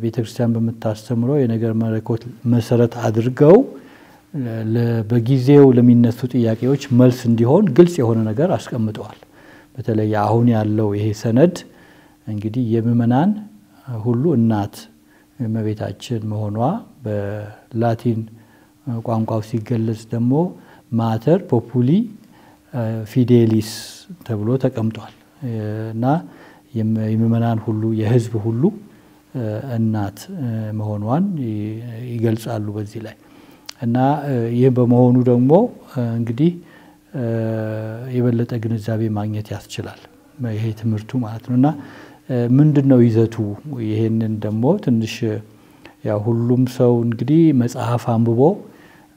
ቤተክርስቲያን በመታስተምረው የነገር መለኮት መሰረት አድርገው በጊዜው ለሚነሱ ጥያቄዎች መልስ እንዲሆን ግልጽ የሆነ ነገር አስቀምጠዋል። በተለይ አሁን ያለው ይሄ ሰነድ እንግዲህ የምእመናን ሁሉ እናት እመቤታችን መሆኗ በላቲን ቋንቋው ሲገለጽ ደግሞ ማተር ፖፑሊ ፊዴሊስ ተብሎ ተቀምጧል እና የምእመናን ሁሉ የሕዝብ ሁሉ እናት መሆኗን ይገልጻሉ በዚህ ላይ እና ይህ በመሆኑ ደግሞ እንግዲህ የበለጠ ግንዛቤ ማግኘት ያስችላል ይሄ ትምህርቱ ማለት ነውና ምንድነው ይዘቱ? ይሄንን ደግሞ ትንሽ ያው ሁሉም ሰው እንግዲህ መጽሐፍ አንብቦ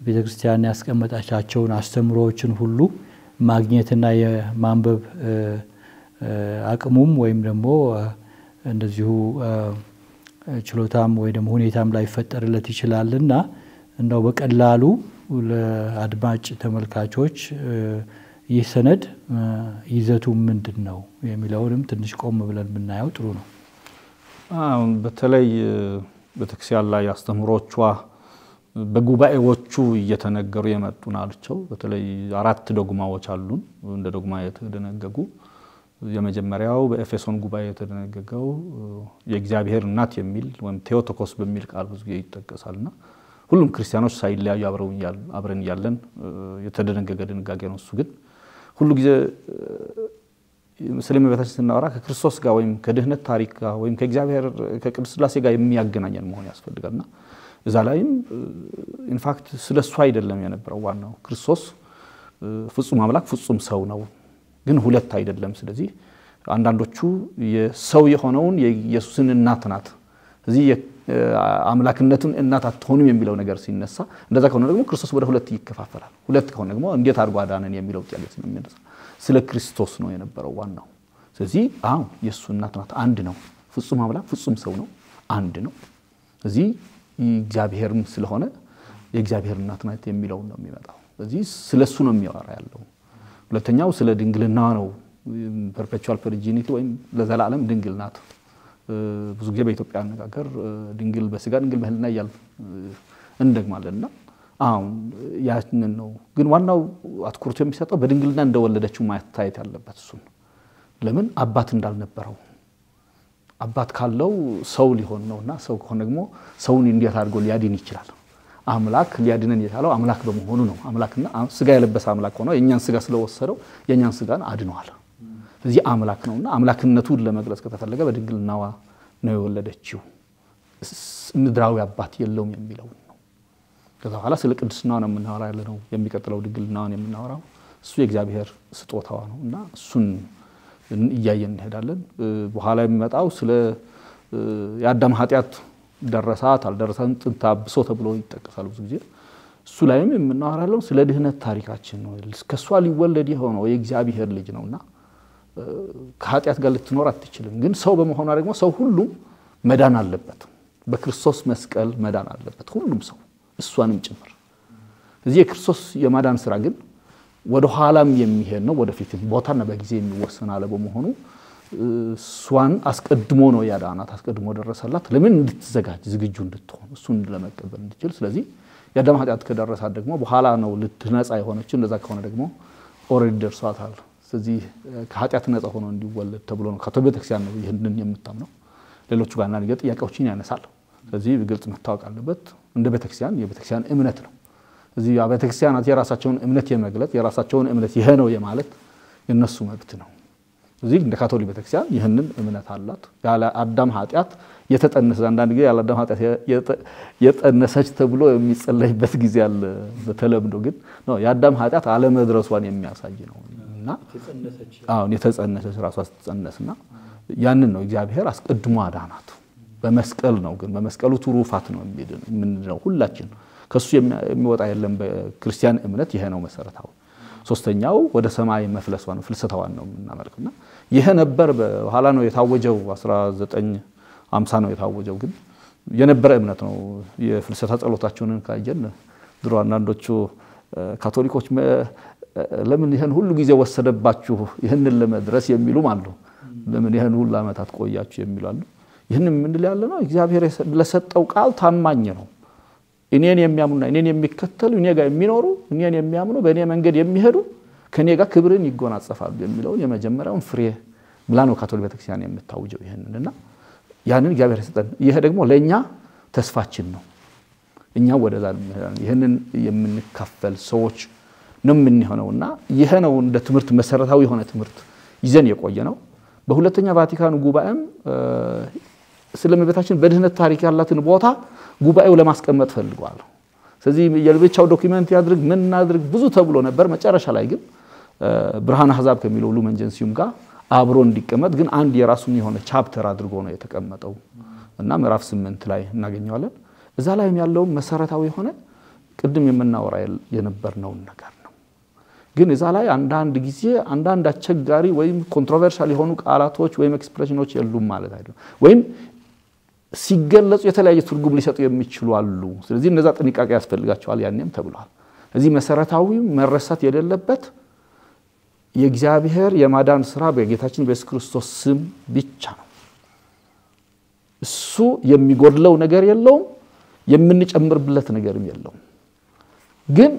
ቤተክርስቲያን ያስቀመጣቻቸውን አስተምሮዎችን ሁሉ ማግኘትና የማንበብ አቅሙም ወይም ደግሞ እንደዚሁ ችሎታም ወይ ደግሞ ሁኔታም ላይ ፈጠርለት ይችላልና እንደው በቀላሉ ለአድማጭ ተመልካቾች ይህ ሰነድ ይዘቱ ምንድነው የሚለውንም ትንሽ ቆም ብለን ብናየው ጥሩ ነው። በተለይ በተክሲያል ላይ አስተምሮቿ በጉባኤዎቹ እየተነገሩ የመጡ ናቸው። በተለይ 4 ዶግማዎች አሉን እንደ ዶግማ የተደነገጉ። የመጀመሪያው በኤፌሶን ጉባኤ የተደነገገው የእግዚአብሔር እናት የሚል ወይም ቴዎቶኮስ በሚል ቃል ብዙ ይጠቀሳልና ሁሉም ክርስቲያኖች ሳይለያዩ አብረን ያለን የተደነገገ ድንጋጌ ነው። እሱ ግን ሁሉ ጊዜ ሙስሊም ቤተክርስቲያን ስናወራ ከክርስቶስ ጋር ወይም ከድህነት ታሪክ ጋር ወይም ከእግዚአብሔር ከቅዱስ ሥላሴ ጋር የሚያገናኘን መሆን ያስፈልጋልና እዛ ላይም ኢንፋክት ስለሱ አይደለም የነበረው ዋናው ክርስቶስ ፍጹም አምላክ ፍጹም ሰው ነው ግን ሁለት አይደለም። ስለዚህ አንዳንዶቹ የሰው የሆነውን የኢየሱስን እናት ናት እዚህ አምላክነቱን እናት አትሆንም የሚለው ነገር ሲነሳ እንደዛ ከሆነ ደግሞ ክርስቶስ ወደ ሁለት ይከፋፈላል። ሁለት ከሆነ ደግሞ እንዴት አድርጎ አዳነን የሚለው ጥያቄ ስለሚነሳ ስለ ክርስቶስ ነው የነበረው ዋናው። ስለዚህ የሱ እናት ናት አንድ ነው። ፍጹም አምላክ ፍጹም ሰው ነው አንድ ነው። ስለዚህ እግዚአብሔርም ስለሆነ የእግዚአብሔር እናት ናት የሚለው ነው የሚመጣው። ስለዚህ ስለሱ ነው የሚያወራ ያለው ሁለተኛው ስለ ድንግልና ነው perpetual virginity ወይም ለዘላለም ድንግል ናት ብዙ ጊዜ በኢትዮጵያ አነጋገር ድንግል በስጋ ድንግል በህልና ይያል እንደግማለና አሁን ያንን ነው ግን ዋናው አትኩሮት የሚሰጠው በድንግልና እንደወለደችው ማየት ያለበት እሱ ለምን አባት እንዳልነበረው አባት ካለው ሰው ሊሆን ነውና ሰው ከሆነ ደግሞ ሰውን እንዴት አድርጎ ሊያድን ይችላል አምላክ ሊያድነን የቻለው አምላክ በመሆኑ ነው አምላክና ስጋ የለበሰ አምላክ ሆኖ የኛን ስጋ ስለወሰደው የኛን ስጋን አድነዋል ስለዚህ አምላክ ነውና አምላክነቱን ለመግለጽ ከተፈለገ በድንግልናዋ ነው የወለደችው ምድራዊ አባት የለውም የሚለው ነው ከዛ በኋላ ስለ ቅድስናው ነው የምናወራው ያለ ነው የሚቀጥለው ድንግልናውን የምናወራው እሱ የእግዚአብሔር ስጦታዋ ነውና እሱን እያየን እንሄዳለን በኋላ የሚመጣው ስለ የአዳም ኃጢያት ደረሳት አልደረሰም ጥንታብሶ ተብሎ ይጠቀሳል ብዙ ጊዜ እሱ ላይም የምናወራለው ስለ ድህነት ታሪካችን ነው ከሷ ሊወለድ የሆነው የእግዚአብሔር ልጅ ነውና ከኃጢያት ጋር ልትኖር አትችልም ግን ሰው በመሆኑ ደግሞ ሰው ሁሉ መዳን አለበት በክርስቶስ መስቀል መዳን አለበት ሁሉም ሰው እሷንም ጭምር እዚህ የክርስቶስ የማዳን ስራ ግን ወደ ኋላም የሚሄድ ነው ወደፊት ቦታና በጊዜ የሚወሰን አለ በመሆኑ ሷን አስቀድሞ ነው ያዳናት አስቀድሞ ደረሰላት ለምን እንድትዘጋጅ ዝግጁ እንድትሆን እሱን ለመቀበል እንድትችል ስለዚህ ያዳም ኃጢያት ከደረሳት ደግሞ በኋላ ነው ልትነጻ የሆነች እንደዛ ከሆነ ደግሞ ኦሬዲ ደርሷታል ስለዚህ ከኃጢያት ነጻ ሆኖ እንዲወለድ ተብሎ ነው ካቶሊክ ቤተክርስቲያን ነው ይሄንን የምታምነው ሌሎቹ ጋርና ነገር ጥያቄዎችን ያነሳል ስለዚህ በግልጽ መታወቅ አለበት እንደ ቤተክርስቲያን የቤተክርስቲያን እምነት ነው እዚህ ቤተክርስቲያናት የራሳቸውን እምነት የመግለጽ የራሳቸውን እምነት ይሄ ነው የማለት የነሱ መብት ነው እዚህ እንደ ካቶሊክ ቤተክርስቲያን ይሄንን እምነት አላት ያለ አዳም ኃጢያት የተጠነሰ አንዳንድ ጊዜ ያለ አዳም ኃጢያት የጠነሰች ተብሎ የሚጸለይበት ጊዜ አለ በተለምዶ ግን ነው የአዳም ኃጢያት አለ መድረሷን የሚያሳይ ነውና አሁን የተጸነሰች ራሷ ተጸነስና ያንን ነው እግዚአብሔር አስቀድሞ አዳናት በመስቀል ነው ግን በመስቀሉ ትሩፋት ነው የሚድነው ሁላችን ከሱ የሚወጣ የለም በክርስቲያን እምነት ይሄ ነው መሰረታው ሶስተኛው ወደ ሰማይ መፍለሷ ነው ፍልሰታዋን ነው እናመልክና ይሄ ነበር በኋላ ነው የታወጀው 1950 ነው የታወጀው ግን የነበረ እምነት ነው የፍልሰታ ጸሎታቸውን ካየን ድሮ አንዳንዶቹ ካቶሊኮች ለምን ይሄን ሁሉ ጊዜ ወሰደባችሁ ይሄንን ለመድረስ የሚሉም አሉ ለምን ይሄን ሁሉ አመታት ቆያችሁ የሚሉ አሉ ይሄንን ምን ይላል ነው እግዚአብሔር ለሰጠው ቃል ታማኝ ነው እኔን የሚያምኑና እኔን የሚከተሉ እኔ ጋር የሚኖሩ እኔን የሚያምኑ በእኔ መንገድ የሚሄዱ ከኔ ጋር ክብርን ይጎናጸፋሉ የሚለው የመጀመሪያውን ፍሬ ብላ ነው ካቶሊክ ቤተክርስቲያን የምታውጀው ይሄንንና ያንን እግዚአብሔር ሰጠን ይሄ ደግሞ ለኛ ተስፋችን ነው እኛ ወደዛ ይሄንን የምንካፈል ሰዎች ነው የምንሆነውና ይሄ ነው እንደ ትምህርት መሰረታዊ የሆነ ትምህርት ይዘን የቆየ ነው በሁለተኛ ቫቲካን ጉባኤም ስለመቤታችን በድህነት ታሪክ ያላትን ቦታ ጉባኤው ለማስቀመጥ ፈልጓል ስለዚህ የልብቻው ዶክመንት ያድርግ ምን እናድርግ ብዙ ተብሎ ነበር መጨረሻ ላይ ግን ብርሃነ አሕዛብ ከሚለው ሉመን ጀንሲዩም ጋር አብሮ እንዲቀመጥ ግን አንድ የራሱን የሆነ ቻፕተር አድርጎ ነው የተቀመጠው እና ምዕራፍ 8 ላይ እናገኘዋለን እዛ ላይም ያለው መሰረታዊ የሆነ ቅድም የምናወራ የነበርነው ነገር ነው ግን እዛ ላይ አንዳንድ ጊዜ አንዳንድ አስቸጋሪ ወይም ኮንትሮቨርሻል የሆኑ ቃላቶች ወይም ኤክስፕሬሽኖች የሉም ማለት አይደለም ወይም ሲገለጹ የተለያየ ትርጉም ሊሰጡ የሚችሉ አሉ ስለዚህ እነዛ ጥንቃቄ ያስፈልጋቸዋል ያንንም ተብሏል እዚህ መሰረታዊ መረሳት የሌለበት የእግዚአብሔር የማዳን ስራ በጌታችን በኢየሱስ ክርስቶስ ስም ብቻ ነው እሱ የሚጎድለው ነገር የለውም የምንጨምርበት ነገርም የለውም ግን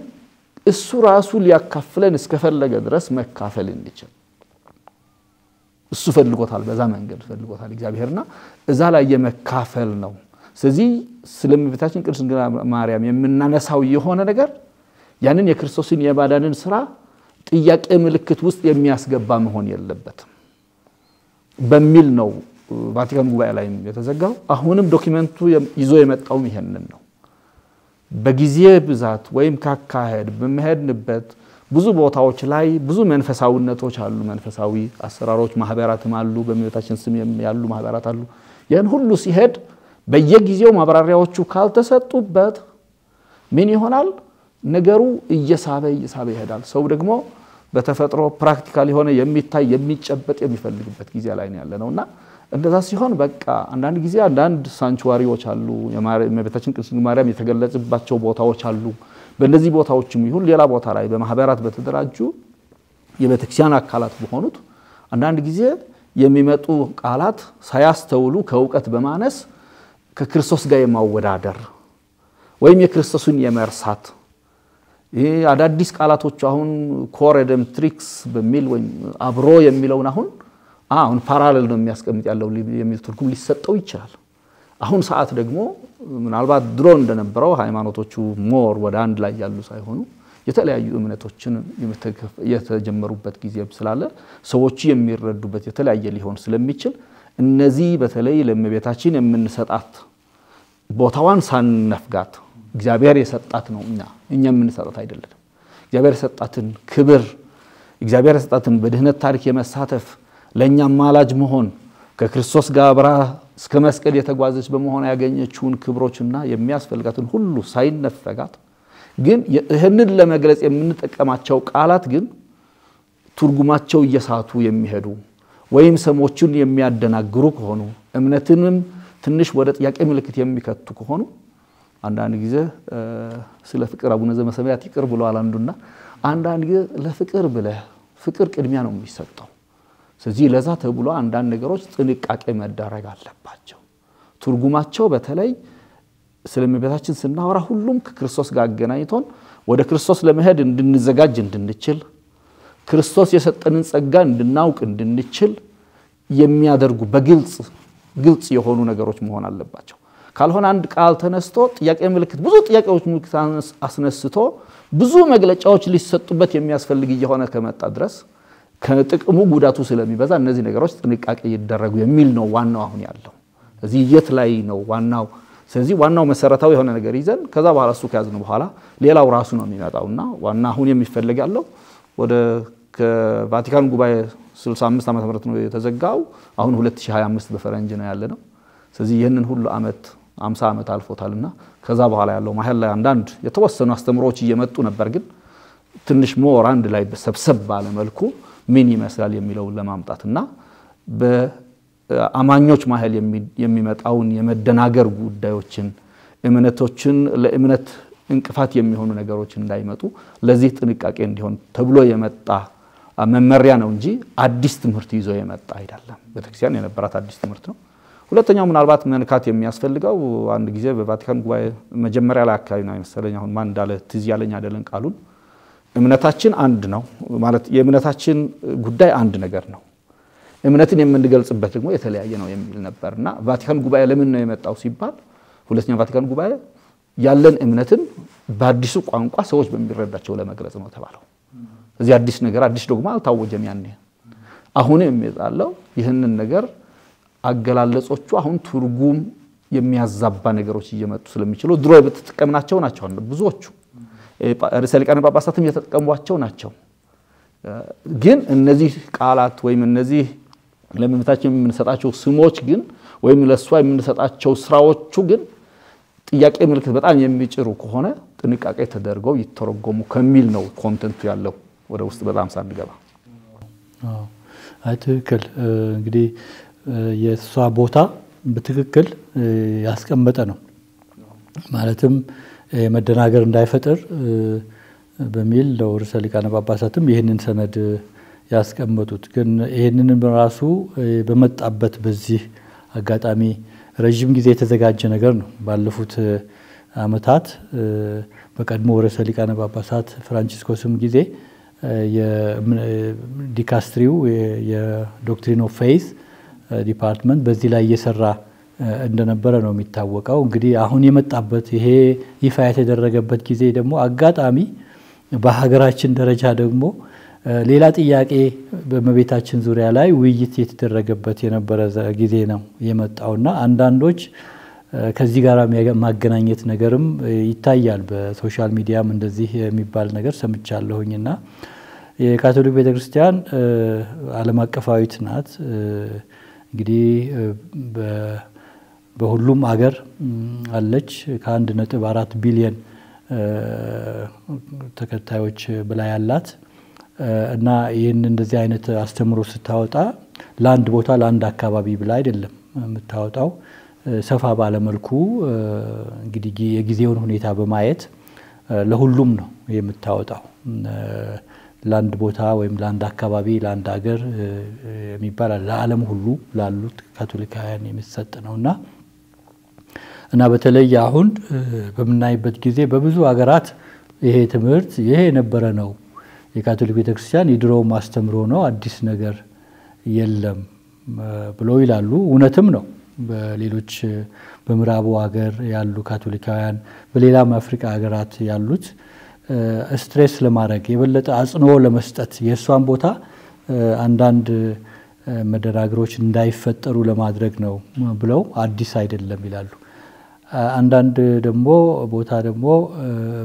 እሱ ራሱ ሊያካፍለን እስከፈለገ ድረስ መካፈል እንዲችል እሱ ፈልጎታል በዛ መንገድ ፈልጎታል እግዚአብሔርና እዛ ላይ የመካፈል ነው ስለዚህ ስለመቤታችን ቅድስት ድንግል ማርያም የምናነሳው የሆነ ነገር ያንን የክርስቶስን የማዳንን ስራ ጥያቄ ምልክት ውስጥ የሚያስገባ መሆን የለበትም በሚል ነው ቫቲካን ጉባኤ ላይ የተዘጋው አሁንም ዶክመንቱ ይዞ የመጣው ይሄንን ነው በጊዜ ብዛት ወይም ካካሄድ በመሄድንበት ብዙ ቦታዎች ላይ ብዙ መንፈሳዊነቶች አሉ መንፈሳዊ አሰራሮች ማህበራትም አሉ በመቤታችን ስም ያሉ ማህበራት አሉ ያን ሁሉ ሲሄድ በየጊዜው ማብራሪያዎቹ ካልተሰጡበት ምን ይሆናል ነገሩ እየሳበ ይሄዳል ሰው ደግሞ በተፈጥሮ ፕራክቲካሊ ሆነ የሚታይ የሚጨበጥ የሚፈልግበት ጊዜ ላይ ነው ያለነውና እንደዛ ሲሆን በቃ አንዳንድ ጊዜ አንዳንድ ሳንቹዋሪዎች አሉ የመቤታችን ቅድስት ማርያም የተገለጸባቸው ቦታዎች አሉ በእነዚህ ቦታዎችም ይሁን ሌላ ቦታ ላይ በማህበራት በተደራጁ የቤተክርስቲያን አካላት በሆኑት አንዳንድ ጊዜ የሚመጡ ቃላት ሳያስተውሉ ከእውቀት በማነስ ከክርስቶስ ጋር የማወዳደር ወይም የክርስቶስን የመርሳት ይሄ አዳዲስ ቃላቶች አሁን ኮሬደም ትሪክስ በሚል ወይም አብሮ የሚለውን አሁን ፓራሌል ነው የሚያስቀምጥ ያለው የሚል ትርጉም ሊሰጠው ይችላል አሁን ሰዓት ደግሞ ምናልባት ድሮ እንደነበረው ሃይማኖቶቹ ሞር ወደ አንድ ላይ ያሉ ሳይሆኑ የተለያዩ እምነቶችን የተጀመሩበት ጊዜ ስላለ ሰዎች የሚረዱበት የተለያየ ሊሆን ስለሚችል እነዚህ በተለይ ለእመቤታችን የምንሰጣት ቦታዋን ሳንነፍጋት እግዚአብሔር የሰጣት ነው እኛ የምንሰጣት አይደለም እግዚአብሔር የሰጣትን ክብር እግዚአብሔር የሰጣትን በድህነት ታሪክ የመሳተፍ ለኛ ማላጅ መሆን ከክርስቶስ ጋር አብራ እስከ መስቀል የተጓዘች በመሆን ያገኘችውን ክብሮችና የሚያስፈልጋትን ሁሉ ሳይነፈጋት ግን ይሄንን ለመግለጽ የምንጠቀማቸው ቃላት ግን ትርጉማቸው እየሳቱ የሚሄዱ ወይም ሰሞችን የሚያደናግሩ ከሆኑ እምነትንም ትንሽ ወደ ጥያቄ ምልክት የሚከቱ ከሆኑ አንዳንድ ጊዜ ስለ ፍቅር አቡነ ዘበሰማያት ይቅር ብለዋል አንዱና አንዳንድ ጊዜ ለፍቅር ብለህ ፍቅር ቅድሚያ ነው የሚሰጠው ስለዚህ ለዛ ተብሎ አንዳንድ ነገሮች ጥንቃቄ መደረግ አለባቸው ትርጉማቸው በተለይ ስለእመቤታችን ስናወራ ሁሉም ከክርስቶስ ጋር አገናኝቶን ወደ ክርስቶስ ለመሄድ እንድንዘጋጅ እንድንችል ክርስቶስ የሰጠንን ጸጋ እንድናውቅ እንድንችል የሚያደርጉ በግልጽ የሆኑ ነገሮች መሆን አለባቸው ካልሆነ አንድ ቃል ተነስቶ ጥያቄ ምልክት ብዙ ጥያቄዎች ምልክት አስነስቶ ብዙ መግለጫዎች ሊሰጡበት የሚያስፈልግ የሆነ ከመጣ ድረስ ከጥቅሙ ጉዳቱ ስለሚበዛ እነዚህ ነገሮች ጥንቃቄ ይደረጉ የሚል ነው ዋናው አሁን ያለው እዚህ የት ላይ ነው ዋናው ስለዚህ ዋናው መሰረታው የሆነ ነገር ይዘን ከዛ በኋላ እሱ ከያዝን በኋላ ሌላው ራሱ ነው የሚመጣውና ዋና አሁን የሚፈልግ ያለው ወደ ከቫቲካን ጉባኤ 65 ዓመተ ምህረት ነው የተዘጋው አሁን 2025 በፈረንጅ ነው ያለነው ስለዚህ ይሄንን ሁሉ አመት 50 አመት አልፎታልና ከዛ በኋላ ያለው ማህል ላይ አንዳንድ የተወሰኑ አስተምሮች እየመጡ ነበር ግን ትንሽ ሞር አንድ ላይ በሰብሰብ ባለ መልኩ ምን ይመስላል የሚለው ለማምጣትና በአማኞች ማህል የሚመጣውን የመደናገር ጉዳዮችን እምነቶችን ለእምነት እንቅፋት የሚሆኑ ነገሮች እንዳይመጡ ለዚህ ጥንቃቄ እንዲሆን ተብሎ የመጣ መመሪያ ነው እንጂ አዲስ ትምህርት ይዞ የመጣ አይደለም ቤተክርስቲያን የነበራት አዲስ ትምህርት ነው ሁለተኛው ምናልባት መንካት የሚያስፈልገው አንድ ጊዜ በቫቲካን ጉባኤ መጀመሪያ ላይ አካባቢ ነው መሰለኝ አሁን ማን እንዳለ ትዝ ያለኝ አይደለም ቃሉን እምነታችን አንድ ነው ማለት የእምነታችን ጉዳይ አንድ ነገር ነው እምነትን የምንገልጽበት ደግሞ የተለያየ ነው የሚል ነበርና ቫቲካን ጉባኤ ለምን ነው የመጣው ሲባል ሁለተኛው ቫቲካን ጉባኤ ያለን እምነትን በአዲሱ ቋንቋ ሰዎች በሚረዳቸው ለመግለጽ ነው ተባለው እዚህ አዲስ ነገር አዲስ ዶግማ አልታወጀም ያኔ አሁን የሚጣለው ይሄንን ነገር አገላለጾቹ አሁን ትርጉም የሚያዛባ ነገሮች እየመጡ ስለሚችሉ ድሮ በተጠቀምናቸው ናቸው ብዙዎቹ ርዕሰ ሊቃነ ጳጳሳትም የተጠቀሟቸው ናቸው ግን እነዚህ ቃላት ወይም እነዚህ ለእመቤታችን የምንሰጣቸው ስሞች ግን ወይም ለሷ የምንሰጣቸው ስራዎቹ ግን ጥያቄ ምልክት በጣም የሚጭሩ ከሆነ ጥንቃቄ ተደርገው ይተረጎሙ ከሚል ነው ኮንተንቱ ያለው ወደ ውስጥ በጣም ሳንገባ ትክክል እንግዲህ የሷ ቦታ በትክክል ያስቀመጠ ነው ማለትም መደናገር እንዳይፈጠር በሚል ርዕሰ ሊቃነ ጳጳሳትም ይሄንን ሰነድ ያስቀመጡት ግን ይሄንን በራሱ በመጣበት በዚህ አጋጣሚ ረጅም ጊዜ የተዘጋጀ ነገር ነው ባለፉት አመታት በቀድሞ ርዕሰ ሊቃነ ጳጳሳት ፍራንቺስኮስም ጊዜ የዲካስትሪው የዶክትሪን ኦፍ ፌዝ ዲፓርትመንት በዚህ ላይ እየሰራ እንደነበረ ነው የሚታወቀው እንግዲህ አሁን የመጣበት ይሄ ይፋ የተደረገበት ጊዜ ደግሞ አጋጣሚ በሀገራችን ደረጃ ደግሞ ሌላ ጥያቄ በእመቤታችን ዙሪያ ላይ ውይይት የተደረገበት የነበረ ጊዜ ነው የመጣውና አንዳንዶች ከዚህ ጋር ማገናኘት ነገርም ይታያል በሶሻል ሚዲያም እንደዚህ የሚባል ነገር ሰምቻለሁኝና የካቶሊክ ቤተክርስቲያን ዓለም አቀፋዊት ናት እንግዲህ በሁሉም ሀገር አለች ከ1.4 ቢሊዮን ተከታዮች በላይ አላት እና ይሄን እንደዚህ አይነት አስተምሮ ስታወጣ ላንድ ቦታ ላንድ አካባቢ ብላ አይደለም የምታወጣው ሰፋ ባለ መልኩ እንግዲህ የጊዜውን ሁኔታ በማየት ለሁሉም ነው የምታወጣው። ለአንድ ቦታ ወይም ለአንድ አካባቢ ለአንድ ሀገር የሚባል ለዓለም ሁሉ ላሉት ካቶሊካውያን የሚሰጥ እና በተለይ አሁን በመናይበት ጊዜ በብዙ ሀገራት ይሄ ትምህርት ይሄ የነበረ ነው የካቶሊክ ቤተክርስቲያን የድሮው ማስተምሮ ነው አዲስ ነገር የለም ብለው ይላሉ። እውነትም ነው። በሌሎች በምዕራቡ ሀገር ያሉ ካቶሊካውያን በሌላም አፍሪካ ሀገራት ያሉት ስትሬስ ለማድረግ የበለጠ አጽንኦ ለመስጠት የሷን ቦታ አንዳንድ መደራግሮች እንዳይፈጠሩ ለማድረግ ነው ብለው አዲስ አይደለም ይላሉ። አንዳንድ ደግሞ ቦታ ደግሞ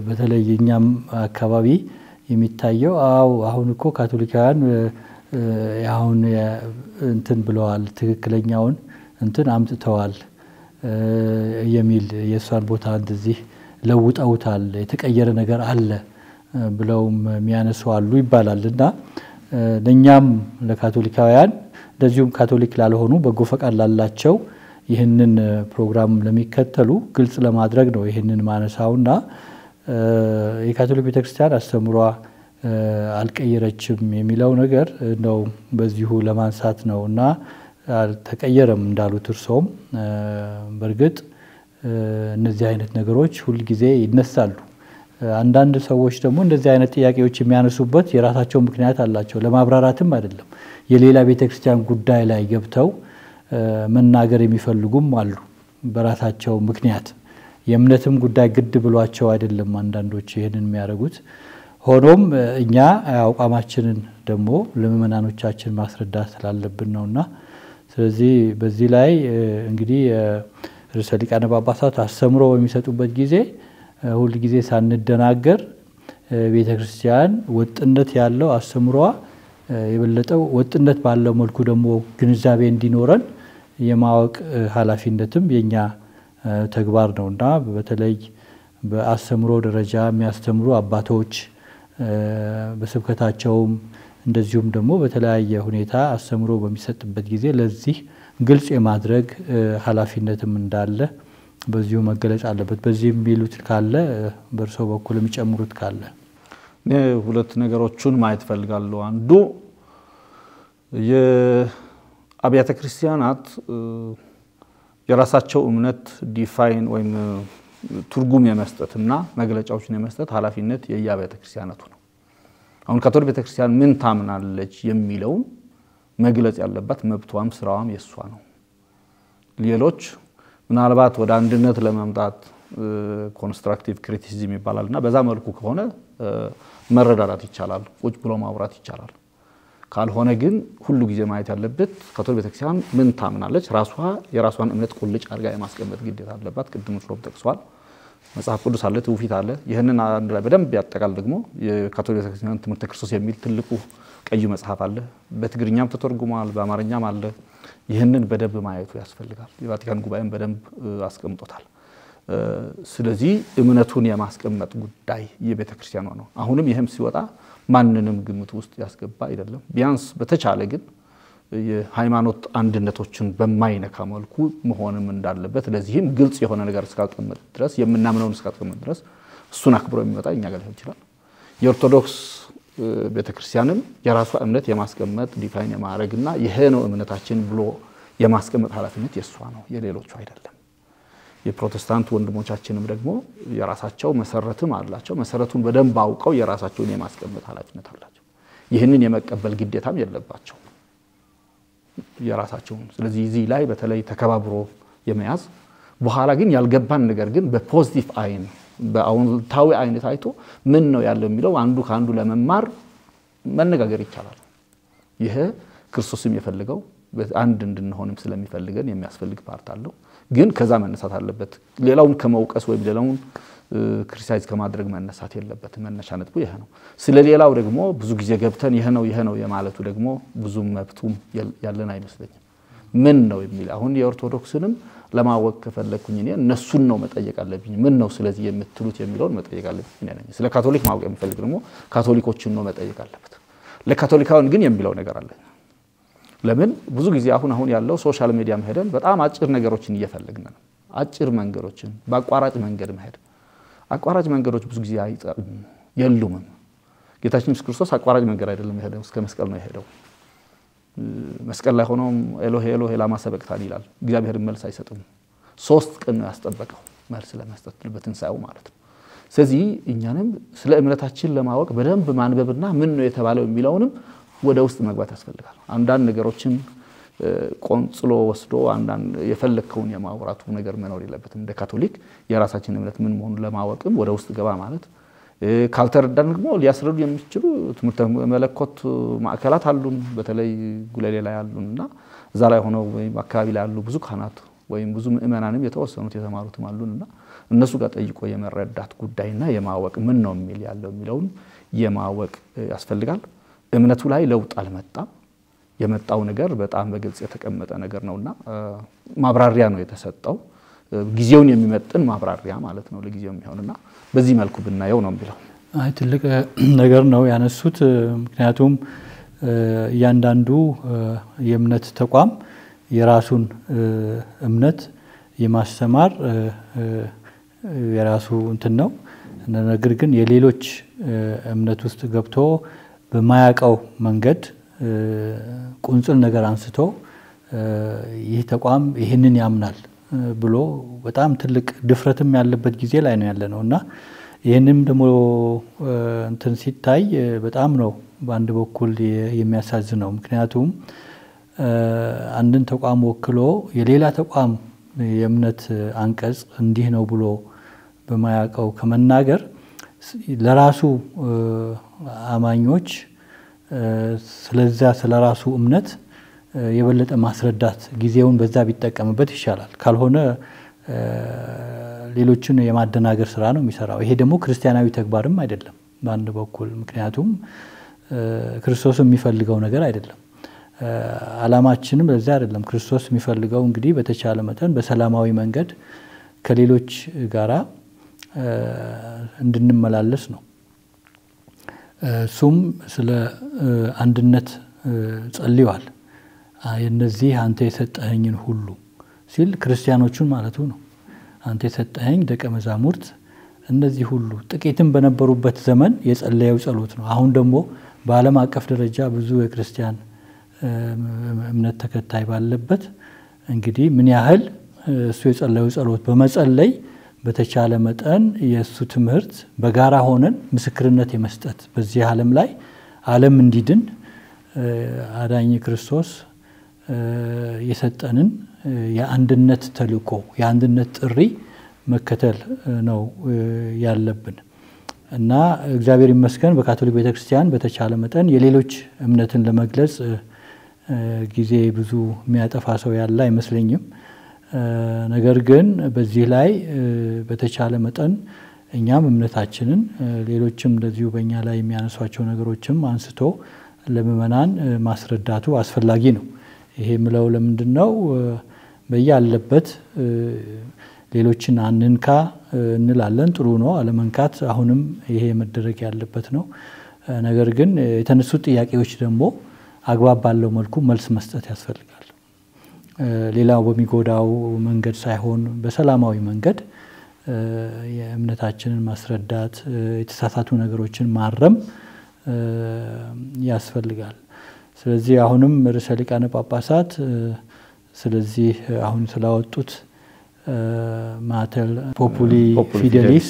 በተለይ እኛም አካባቢ የሚታየው አሁን እኮ ካቶሊካውያን አሁን እንትን ብለዋል ትክክለኛውን እንትን አምጥተዋል የሚል የሷን ቦታ እንደዚህ ለውጠውታል የተቀየረ ነገር አለ ብለውም የሚያነሱ አሉ ይባላልና ለኛም ለካቶሊካውያን እንደዚሁም ካቶሊክ ላልሆኑ በጎ ፈቃድ ላላቸው ይህንን ፕሮግራም ለሚከተሉ ግልጽ ለማድረግ ነው ይህንን ማነሳውና የካቶሊክ ቤተክርስቲያን አስተምሯ አልቀየረችም የሚለው ነገር ነው በዚሁ ለማንሳት ነውና አልተቀየረም እንዳሉት እርሶም በርግጥ እነዚህ አይነት ነገሮች ሁሉ ጊዜ ይነሳሉ። አንዳንድ ሰዎች ደግሞ እንደዚህ አይነት ጥያቄዎች የሚያነሱበት የራሳቸው ምክንያት አላቸው ለማብራራትም አይደለም የሌላ ቤተክርስቲያን ጉዳይ ላይ ገብተው መናገር የሚፈልጉም አሉ በራሳቸው ምክንያት የእምነትም ጉዳይ ግድ ብሏቸው አይደለም አንዳንዶች ይሄንን የሚያደርጉት። ሆኖም እኛ አቋማችንን ደግሞ ለምእመናኖቻችን ማስረዳት ስላለብን ነውና ስለዚህ በዚህ ላይ እንግዲህ ርዕሰ ሊቃነ ጳጳሳት አስተምሮ በሚሰጡበት ጊዜ ሁሉ ጊዜ ሳንደናገር ቤተክርስቲያን ወጥነት ያለው አስተምሯ የበለጠው ወጥነት ባለው መልኩ ደግሞ ግንዛቤ እንዲኖረን የማወቅ ኃላፊነትም የኛ ተግባር ነውና በተለይ በአስተምሮ ደረጃ የሚያስተምሩ አባቶች በስብከታቸውም እንደዚሁም ደግሞ በተለያየ ሁኔታ አስተምሮ በሚሰጥበት ጊዜ ለዚህ ግልጽ የማድረግ ኃላፊነትም እንዳለ በዚሁ መገለጽ አለበት። በዚህ የሚሉት ካለ በርሶ በኩል የሚጨምሩት ካለ? ሁለት ነገሮችን ማየት ፈልጋለሁ። አንዱ የአብያተ ክርስቲያናት የራሳቸው እምነት ዲፋይን ወይም ትርጉም የመስጠትና መግለጫዎችን የመስጠት ኃላፊነት የአብያተ ክርስቲያናቱ ነው። አሁን ካቶሊክ ቤተክርስቲያን ምን ታምናለች የሚለው መግለጽ ያለባት መብቷም ስራዋም የሷ ነው። ሌሎች ምናልባት ወደ አንድነት ለማምጣት ኮንስትራክቲቭ ክሪቲሲዝም ይባላልና በዛ መልኩ ከሆነ መረዳዳት ይቻላል ቁጭ ብሎ ማውራት ይቻላል። ካልሆነ ግን ሁሉ ጊዜ ማየት ያለበት ካቶሊክ ቤተክርስቲያን ምን ታምናለች ራሷ የራሷን እምነት ቁልጭ አድርጋ የማስቀመጥ ግዴታ አለባት። ቅድም ፍሮም ተቅሷል መጽሐፍ ቅዱስ አለ ትውፊት አለ። ይሄንን አንድ ላይ በደንብ ያጠቃል ደግሞ የካቶሊክ ቤተክርስቲያን ትምህርተ ክርስቶስ የሚል ትልቁ ቀይ መጽሐፍ አለ። በትግርኛም ተተርጉሟል በአማርኛም አለ። ይሄንን በደንብ ማየቱ ያስፈልጋል። የቫቲካን ጉባኤም በደንብ አስቀምጦታል። ስለዚህ እምነቱን የማስቀመጥ ጉዳይ የቤተክርስቲያኗ ነው። አሁንም ይሄም ሲወጣ ማንንም ግምት ውስጥ ያስገባ አይደለም። ቢያንስ በተቻለ ግን የሃይማኖት አንድነቶችን በማይነካ መልኩ መሆንም እንዳለበት ለዚህም ግልጽ የሆነ ነገር እስካልተቀመጠ ድረስ የምናምነውን እስካልተቀመጠ ድረስ እሱን አክብሮ የሚወጣ እኛ ጋር ይችላል። የኦርቶዶክስ ቤተክርስቲያንም የራሷ እምነት የማስቀመጥ ዲፋይን የማድረግና ይሄ ነው እምነታችን ብሎ የማስቀመጥ ኃላፊነት የሷ ነው የሌሎቹ አይደለም። የፕሮቴስታንት ወንድሞቻችንም ደግሞ የራሳቸው መሰረትም አላቸው። መሰረቱን በደንብ አውቀው የራሳቸውን የማስቀመጥ ኃላፊነት አላቸው። ይሄንን የመቀበል ግዴታም የለባቸው የራሳቸው። ስለዚህ እዚህ ላይ በተለይ ተከባብሮ የመያዝ በኋላ ግን ያልገባን ነገር ግን በፖዚቲቭ አይን በአዎንታዊ አይን ታይቶ ምን ነው ያለው የሚለው አንዱ ካንዱ ለመማር መነጋገር ይቻላል። ይሄ ክርስቶስም የፈልገው አንድ እንድንሆንም ስለሚፈልገን የሚያስፈልግ ፓርት አለው። ግን ከዛ መነሳት አለበት። ሌላውን ከመውቀስ ወይ ሌላውን ክሪቲሳይዝ ከማድረግ መነሳት የለበትም። መነሻ ነጥቡ ይሄ ነው። ስለሌላው ደግሞ ብዙ ጊዜ ገብተን ይሄ ነው የማለቱ ደግሞ ብዙ መብቱም ያለን አይመስለኝም። ምን ነው የሚል አሁን የኦርቶዶክስንም ለማወቅ ከፈለኩኝ እኔ እነሱን ነው መጠየቅ አለብኝ። ምን ነው ስለዚህ የምትሉት የሚለውን መጠየቅ አለብኝ እኔ ነኝ። ስለ ካቶሊክ ማወቅ የሚፈልግ ደግሞ ካቶሊኮችን ነው መጠየቅ አለበት። ለካቶሊካውን ግን የሚለው ነገር አለ። ለምን ብዙ ጊዜ አሁን ያለው ሶሻል ሚዲያ መሄደን በጣም አጭር ነገሮችን እየፈለግን ነው። አጭር መንገዶችን በአቋራጭ መንገድ መሄድ አቋራጭ መንገዶች ብዙ ጊዜ አይጠቅሙም የሉም ጌታችን ኢየሱስ ክርስቶስ አቋራጭ መንገድ አይደለም የሄደው እስከ መስቀል ነው የሄደው መስቀል ላይ ሆኖ ኤሎሄ ኤሎሄ ላማ ሰበቅታኒ ይላል እግዚአብሔር መልስ አይሰጥም 3 ቀን ነው ያስጠበቀው መልስ ለመስጠት በትንሳኤው ማለት ነው ስለዚህ እኛንም ስለ እምነታችን ለማወቅ በደንብ ማንበብና ምን ነው የተባለው የሚለውንም ወደ ውስጥ መግባት ያስፈልጋል አንዳንድ ነገሮችን ቆንጽሎ ወስዶ አንዳንድ የፈለከውን የማውራቱ ነገር መኖር የለበትም እንደ ካቶሊክ የራሳችን እምነት ምን መሆኑን ለማወቅም ወደ ውስጥ ገባ ማለት ካልተረዳን ደግሞ ሊያስረዱ የሚችሉ ትምህርት መለኮት ማዕከላት አሉን በተለይ ጉለሌ ላይ አሉንና እዛ ላይ ሆነው ወይም አካባቢ ላይ ያሉ ብዙ ካህናት ወይም ብዙ ምእመናንም የተወሰኑት የተማሩትም አሉንና እነሱ ጋር ጠይቆ የመረዳት ጉዳይና የማወቅ ምን ነው የሚል ያለው የሚለውን የማወቅ ያስፈልጋል እምነቱ ላይ ለውጥ አልመጣም የመጣው ነገር በጣም በግልጽ የተቀመጠ ነገር ነውና ማብራሪያ ነው የተሰጠው ጊዜውን የሚመጥን ማብራሪያ ማለት ነው ለጊዜው የሚሆንና በዚህ መልኩ ብናየው ነው የሚለው አይ ትልቅ ነገር ነው ያነሱት ምክንያቱም ያንዳንዱ የእምነት ተቋም የራሱን እምነት የማስተማር የራሱ እንትን ነው ነገር ግን የሌሎች እምነት ውስጥ ገብቶ በማያቀው መንገድ ቁንጽል ነገር አንስቶ ይህ ተቋም ይሄንን ያምናል ብሎ በጣም ትልቅ ድፍረትም ያለበት ጊዜ ላይ ነው ያለነውና ይሄንም ደሞ እንትን ሲታይ በጣም ነው በአንድ በኩል የሚያሳዝነው ምክንያቱም አንድን ተቋም ወክሎ የሌላ ተቋም የእምነት አንቀጽ እንዲህ ነው ብሎ በማያቀው ከመናገር ለራሱ አማኞች ስለዛ ስለራሱ እምነት የበለጠ ማስረዳት ጊዜውን በዛ ቢጠቀምበት ይሻላል ካልሆነ ሌሎችን የማደናገር ስራ ነው የሚሰራው ይሄ ደግሞ ክርስቲያናዊ ተግባርም አይደለም በአንድ በኩል ምክንያቱም ክርስቶስ የሚፈልገው ነገር አይደለም አላማችንም ለዛ አይደለም ክርስቶስ የሚፈልገው እንግዲህ በተቻለ መጠን በሰላማዊ መንገድ ከሌሎች ጋራ እንድንመላለስ ነው ሱም ስለ አንድነት ጸልዩዋል እነዚህ አንተ የሰጠኸኝን ሁሉ ሲል ክርስቲያኖቹን ማለቱ ነው አንተ የሰጠኸኝ ደቀ መዛሙርት እነዚህ ሁሉ ጥቂትም በነበሩበት ዘመን የጸለየው ጸሎት ነው አሁን ደግሞ በዓለም አቀፍ ደረጃ ብዙ የክርስቲያን እምነት ተከታይ ባለበት እንግዲህ ምን ያህል እሱ የጸለየው ጸሎት በመጸለይ በተቻለ መጠን የሱ ትምህርት በጋራ ሆነን ምስክርነት የመስጠት በዚህ ዓለም ላይ ዓለም እንዲድን አዳኝ ክርስቶስ የሰጠንን የአንድነት ተልእኮ የአንድነት ጥሪ መከተል ነው ያለብን እና እግዚአብሔር ይመስገን በካቶሊክ ቤተክርስቲያን በተቻለ መጠን የሌሎች እምነትን ለመግለጽ ጊዜ ብዙ የሚያጠፋ ሰው ያለ አይመስለኝም ነገር ግን በዚህ ላይ በተቻለ መጠን እኛም እምነታችንን ሌሎችም እንደዚሁ በእኛ ላይ የሚያነሷቸው ነገሮችም አንስቶ ለምእመናን ማስረዳቱ አስፈላጊ ነው ይሄ ምለው ለምንድነው በያለበት ሌሎችን አንንካ እንላለን ጥሩ ነው አለመንካት አሁንም ይሄ መደረግ ያለበት ነው ነገር ግን የተነሱ ጥያቄዎች ደግሞ አግባብ ባለው መልኩ መልስ መስጠት ያስፈልጋል ሌላው በሚጎዳው መንገድ ሳይሆን በሰላማዊ መንገድ የእምነታችንን ማስረዳት የተሳሳቱ ነገሮችን ማረም ያስፈልጋል ስለዚህ አሁንም ርዕሰ ሊቃነ ጳጳሳት ስለዚህ አሁን ስላወጡት ማተል ፖፑሊ ፊዴሊስ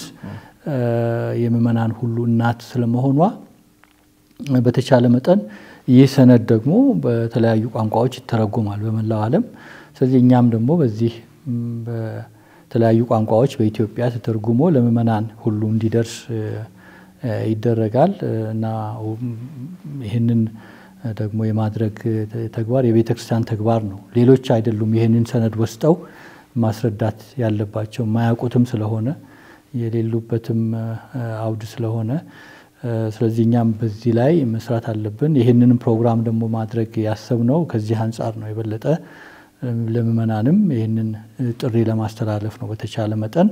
የምእመናን ሁሉ እናት ስለመሆኗ በተቻለ መጠን ይህ ሰነድ ደግሞ በተለያዩ ቋንቋዎች ይተረጎማል በመላው ዓለም ስለዚህ እኛም ደግሞ በዚህ በተለያዩ ቋንቋዎች በኢትዮጵያ ተተርጉሞ ለምእመናን ሁሉ እንዲደርስ ይደረጋል እና ይሄንን ደግሞ የማድረግ ተግባር የቤተክርስቲያን ተግባር ነው ሌሎች አይደሉም ይሄንን ሰነድ ወስጠው ማስረዳት ያለባቸው ማያውቁትም ስለሆነ የሌሉበትም አውድ ስለሆነ ስለዚህ እኛም በዚህ ላይ መስራት አለብን ይሄንን ፕሮግራም ደግሞ ማድረግ ያሰብነው ከዚህ አንፃር ነው የበለጠ ለምእመናንም ይሄንን ጥሪ ለማስተላለፍ ነው በተቻለ መጠን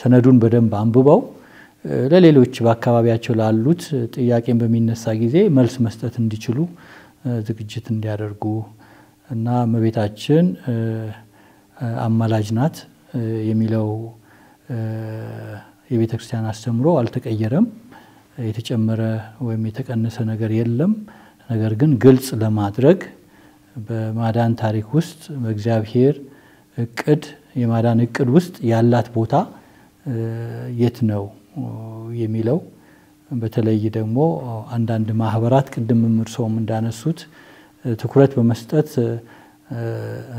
ሰነዱን በደንብ አንብበው ለሌሎች በአካባቢያቸው ላሉት ጥያቄን በሚነሳ ጊዜ መልስ መስጠት እንዲችሉ ዝግጅት እንዲያደርጉ እና እመቤታችን አማላጅ ናት የሚለው የቤተክርስቲያን አስተምሮ አልተቀየረም። የተጨመረ ወይም የተቀነሰ ነገር የለም። ነገር ግን ግልጽ ለማድረግ በማዳን ታሪክ ውስጥ በእግዚአብሔር እቅድ የማዳን እቅድ ውስጥ ያላት ቦታ የት ነው የሚለው በተለይ ደግሞ አንዳንድ ማህበራት ቅድም እርሶም እንዳነሱት ትኩረት በመስጠት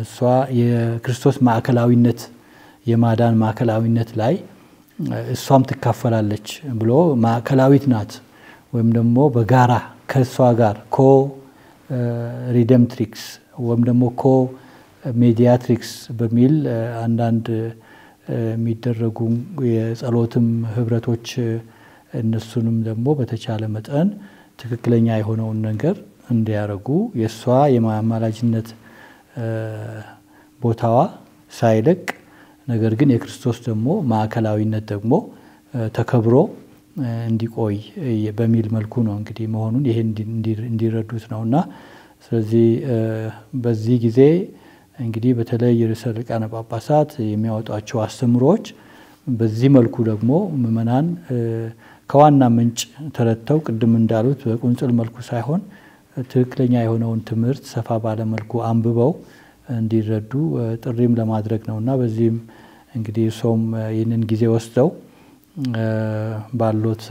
እሷ የክርስቶስ ማዕከላዊነት የማዳን ማዕከላዊነት ላይ እሷም ትካፈላለች ብሎ ማዕከላዊት ናት ወይም ደግሞ በጋራ ከሷ ጋር ኮ ሪደምትሪክስ ወይም ደግሞ ኮ ሜዲያትሪክስ በሚል አንዳንድ የሚደረጉ የጸሎትም ህብረቶች እነሱንም ደግሞ በተቻለ መጠን ትክክለኛ የሆነውን ነገር እንዲያረጉ የሷ የማማላጅነት ቦታዋ ሳይለቅ ነገር ግን የክርስቶስ ደግሞ ማዕከላዊነት ደግሞ ተከብሮ እንዲቆይ በሚል መልኩ ነው እንግዲህ መሆኑን ይሄን እንዲረዱት ነውና ስለዚህ በዚህ ጊዜ እንግዲህ በተለይ ርዕሰ ሊቃነ ጳጳሳት የሚያወጧቸው አስተምሮች በዚህ መልኩ ደግሞ ምእመናን ከዋና ምንጭ ተረተው ቅድም እንዳሉት በቁንጽል መልኩ ሳይሆን ትክክለኛ የሆነውን ትምህርት ሰፋ ባለ መልኩ አንብበው እንዲረዱ ጥሪም ለማድረግ ነውና በዚህም እንግዲህ ሶም ይህንን ጊዜ ወስደው ባሉት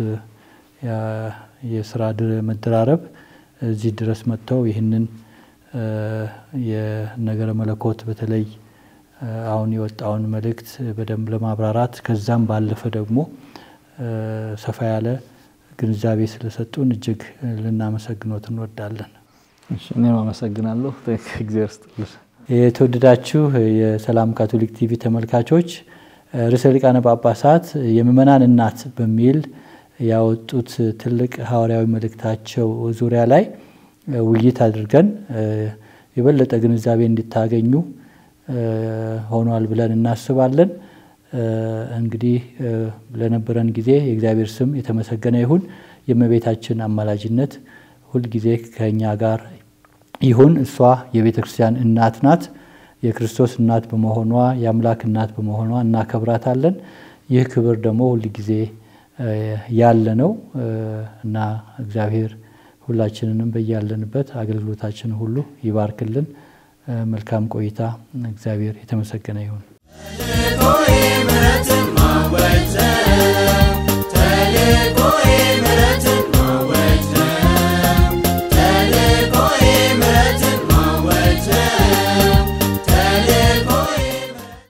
የሥራ መደራረብ እዚህ ድረስ መጥተው ይህንን የነገረ መለኮት በተለይ አሁን የወጣውን መልእክት በደንብ ለማብራራት ከዛም ባለፈ ደግሞ ሰፋ ያለ ግንዛቤ ስለሰጡን እጅግ ልናመሰግኖት እንወዳለን። እሺ እኔም አመሰግናለሁ። እግዚአብሔር ይስጥልኝ። የተወደዳችሁ የሰላም ካቶሊክ ቲቪ ተመልካቾች ርዕሰ ሊቃነ ጳጳሳት የምእመናን እናት በሚል ያወጡት ትልቅ ሐዋርያዊ መልእክታቸው ዙሪያ ላይ ውይይት አድርገን የበለጠ ግንዛቤ እንድታገኙ ሆኗል ብለን እናስባለን። እንግዲህ ለነበረን ጊዜ የእግዚአብሔር ስም የተመሰገነ ይሁን። የእመቤታችን አማላጅነት ሁሉ ጊዜ ከኛ ጋር ይሁን። እሷ የቤተክርስቲያን እናት ናት። የክርስቶስ እናት በመሆኗ የአምላክ እናት በመሆኗ እናከብራታለን። ይህ ክብር ደግሞ ሁሉ ጊዜ ያለ ነው እና እግዚአብሔር ሁላችንንም በያለንበት አገልግሎታችን ሁሉ ይባርክልን። መልካም ቆይታ። እግዚአብሔር የተመሰገነ ይሁን።